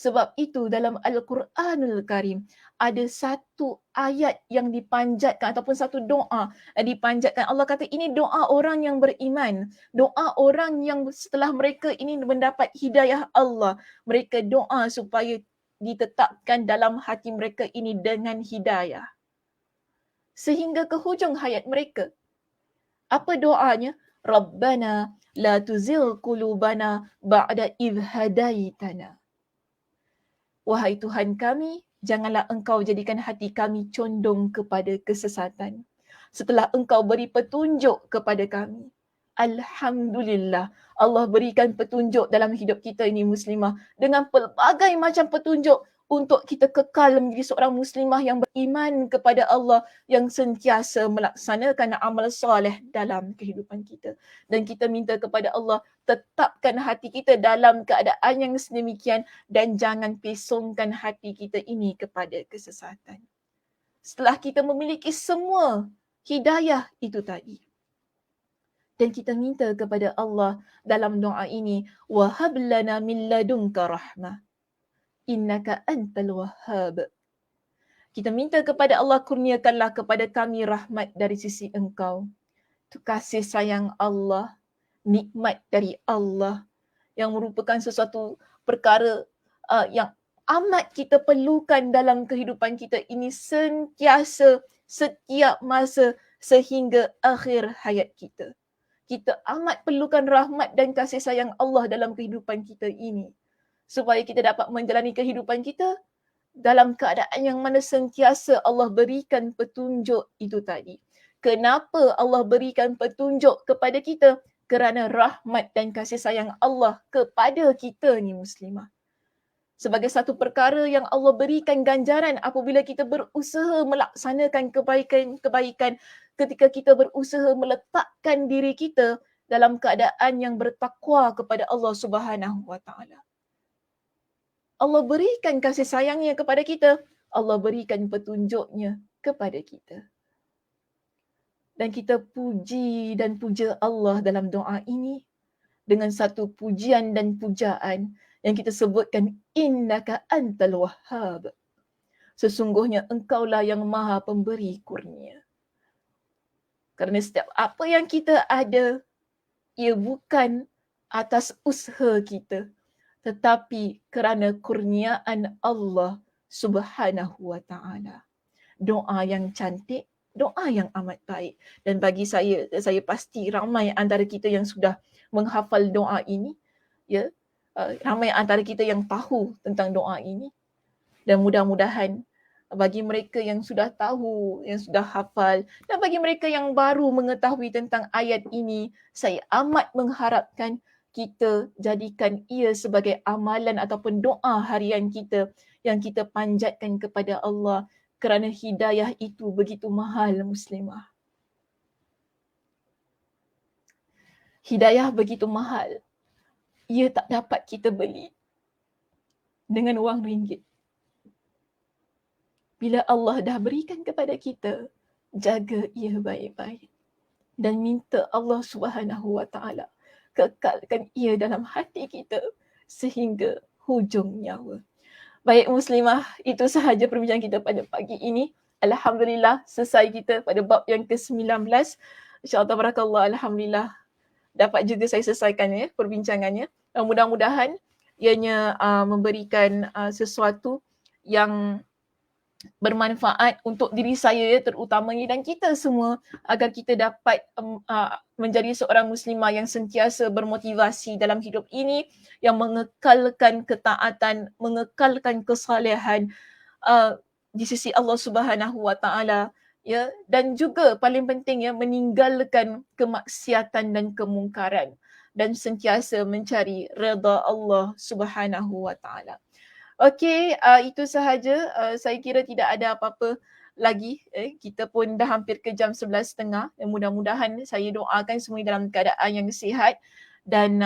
Sebab itu dalam Al-Quranul Karim ada satu ayat yang dipanjatkan ataupun satu doa yang dipanjatkan. Allah kata ini doa orang yang beriman. Doa orang yang setelah mereka ini mendapat hidayah Allah. Mereka doa supaya ditetapkan dalam hati mereka ini dengan hidayah. Sehingga ke hujung hayat mereka. Apa doanya? Rabbana la tuzigh qulubana ba'da idh hadaitana. Wahai Tuhan kami, janganlah engkau jadikan hati kami condong kepada kesesatan setelah engkau beri petunjuk kepada kami. Alhamdulillah, Allah berikan petunjuk dalam hidup kita ini muslimah dengan pelbagai macam petunjuk untuk kita kekal menjadi seorang muslimah yang beriman kepada Allah, yang sentiasa melaksanakan amal soleh dalam kehidupan kita. Dan kita minta kepada Allah, tetapkan hati kita dalam keadaan yang sedemikian dan jangan pesongkan hati kita ini kepada kesesatan. Setelah kita memiliki semua hidayah itu tadi, dan kita minta kepada Allah dalam doa ini, wahab lana min ladunka rahmah innaka antal wahhab. Kita minta kepada Allah, kurniakanlah kepada kami rahmat dari sisi engkau. Itu kasih sayang Allah, nikmat dari Allah yang merupakan sesuatu perkara yang amat kita perlukan dalam kehidupan kita ini sentiasa, setiap masa sehingga akhir hayat kita. Kita amat perlukan rahmat dan kasih sayang Allah dalam kehidupan kita ini, supaya kita dapat menjalani kehidupan kita dalam keadaan yang mana sentiasa Allah berikan petunjuk itu tadi. Kenapa Allah berikan petunjuk kepada kita? Kerana rahmat dan kasih sayang Allah kepada kita ni muslimah. sebagai satu perkara yang Allah berikan ganjaran apabila kita berusaha melaksanakan kebaikan ketika kita berusaha meletakkan diri kita dalam keadaan yang bertakwa kepada Allah Subhanahu wa taala. Allah berikan kasih sayangnya kepada kita, Allah berikan petunjuknya kepada kita. Dan kita puji dan puja Allah dalam doa ini dengan satu pujian dan pujaan yang kita sebutkan, innaka antal wahhab. Sesungguhnya engkaulah yang maha pemberi kurnia. Kerana setiap apa yang kita ada, ia bukan atas usaha kita, tetapi kerana kurniaan Allah Subhanahu wa taala. Doa yang cantik, doa yang amat baik. Dan bagi saya pasti ramai antara kita yang sudah menghafal doa ini, ya, ramai antara kita yang tahu tentang doa ini. Dan mudah-mudahan bagi mereka yang sudah tahu, yang sudah hafal, dan bagi mereka yang baru mengetahui tentang ayat ini, saya amat mengharapkan kita jadikan ia sebagai amalan ataupun doa harian kita yang kita panjatkan kepada Allah, kerana hidayah itu begitu mahal, muslimah. Hidayah begitu mahal. Ia tak dapat kita beli dengan wang ringgit. Bila Allah dah berikan kepada kita, jaga ia baik-baik. Dan minta Allah Subhanahu wa taala kekalkan ia dalam hati kita sehingga hujung nyawa. Baik muslimah, itu sahaja perbincangan kita pada pagi ini. Alhamdulillah, selesai kita pada bab yang ke-19. InsyaAllah, barakallah, alhamdulillah dapat juga saya selesaikan perbincangannya. Mudah-mudahan ianya memberikan sesuatu yang bermanfaat untuk diri saya terutamanya dan kita semua, agar kita dapat menjadi seorang muslimah yang sentiasa bermotivasi dalam hidup ini, yang mengekalkan ketaatan, mengekalkan kesalehan di sisi Allah Subhanahu wa taala, ya, dan juga paling penting ya, meninggalkan kemaksiatan dan kemungkaran dan sentiasa mencari redha Allah Subhanahu wa taala. Okey, itu sahaja. Saya kira tidak ada apa-apa lagi. Kita pun dah hampir ke jam 11.30. Mudah-mudahan saya doakan semua dalam keadaan yang sihat dan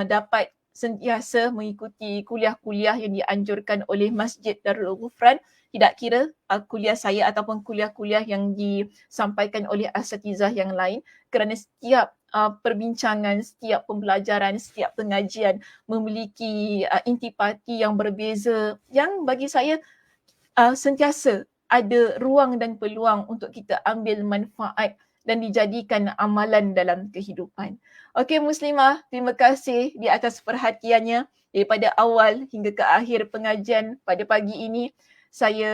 dapat sentiasa mengikuti kuliah-kuliah yang dianjurkan oleh Masjid Darul Ghufran. Tidak kira kuliah saya ataupun kuliah-kuliah yang disampaikan oleh asatizah yang lain, kerana setiap perbincangan, setiap pembelajaran, setiap pengajian memiliki intipati yang berbeza, yang bagi saya sentiasa ada ruang dan peluang untuk kita ambil manfaat dan dijadikan amalan dalam kehidupan. Okey muslimah, terima kasih di atas perhatiannya daripada awal hingga ke akhir pengajian pada pagi ini. Saya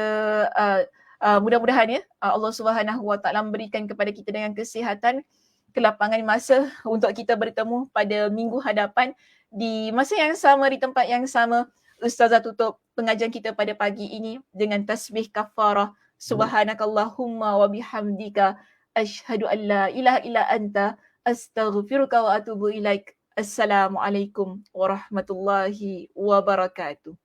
mudah-mudahan Allah Subhanahu wa taala memberikan kepada kita dengan kesihatan, kelapangan masa untuk kita bertemu pada minggu hadapan di masa yang sama, di tempat yang sama. Ustazah tutup pengajian kita pada pagi ini dengan tasbih kafarah. Subhanakallahumma wa bihamdika asyhadu an la ilaha illa anta astaghfiruka wa atubu ilaik. Assalamualaikum warahmatullahi wabarakatuh.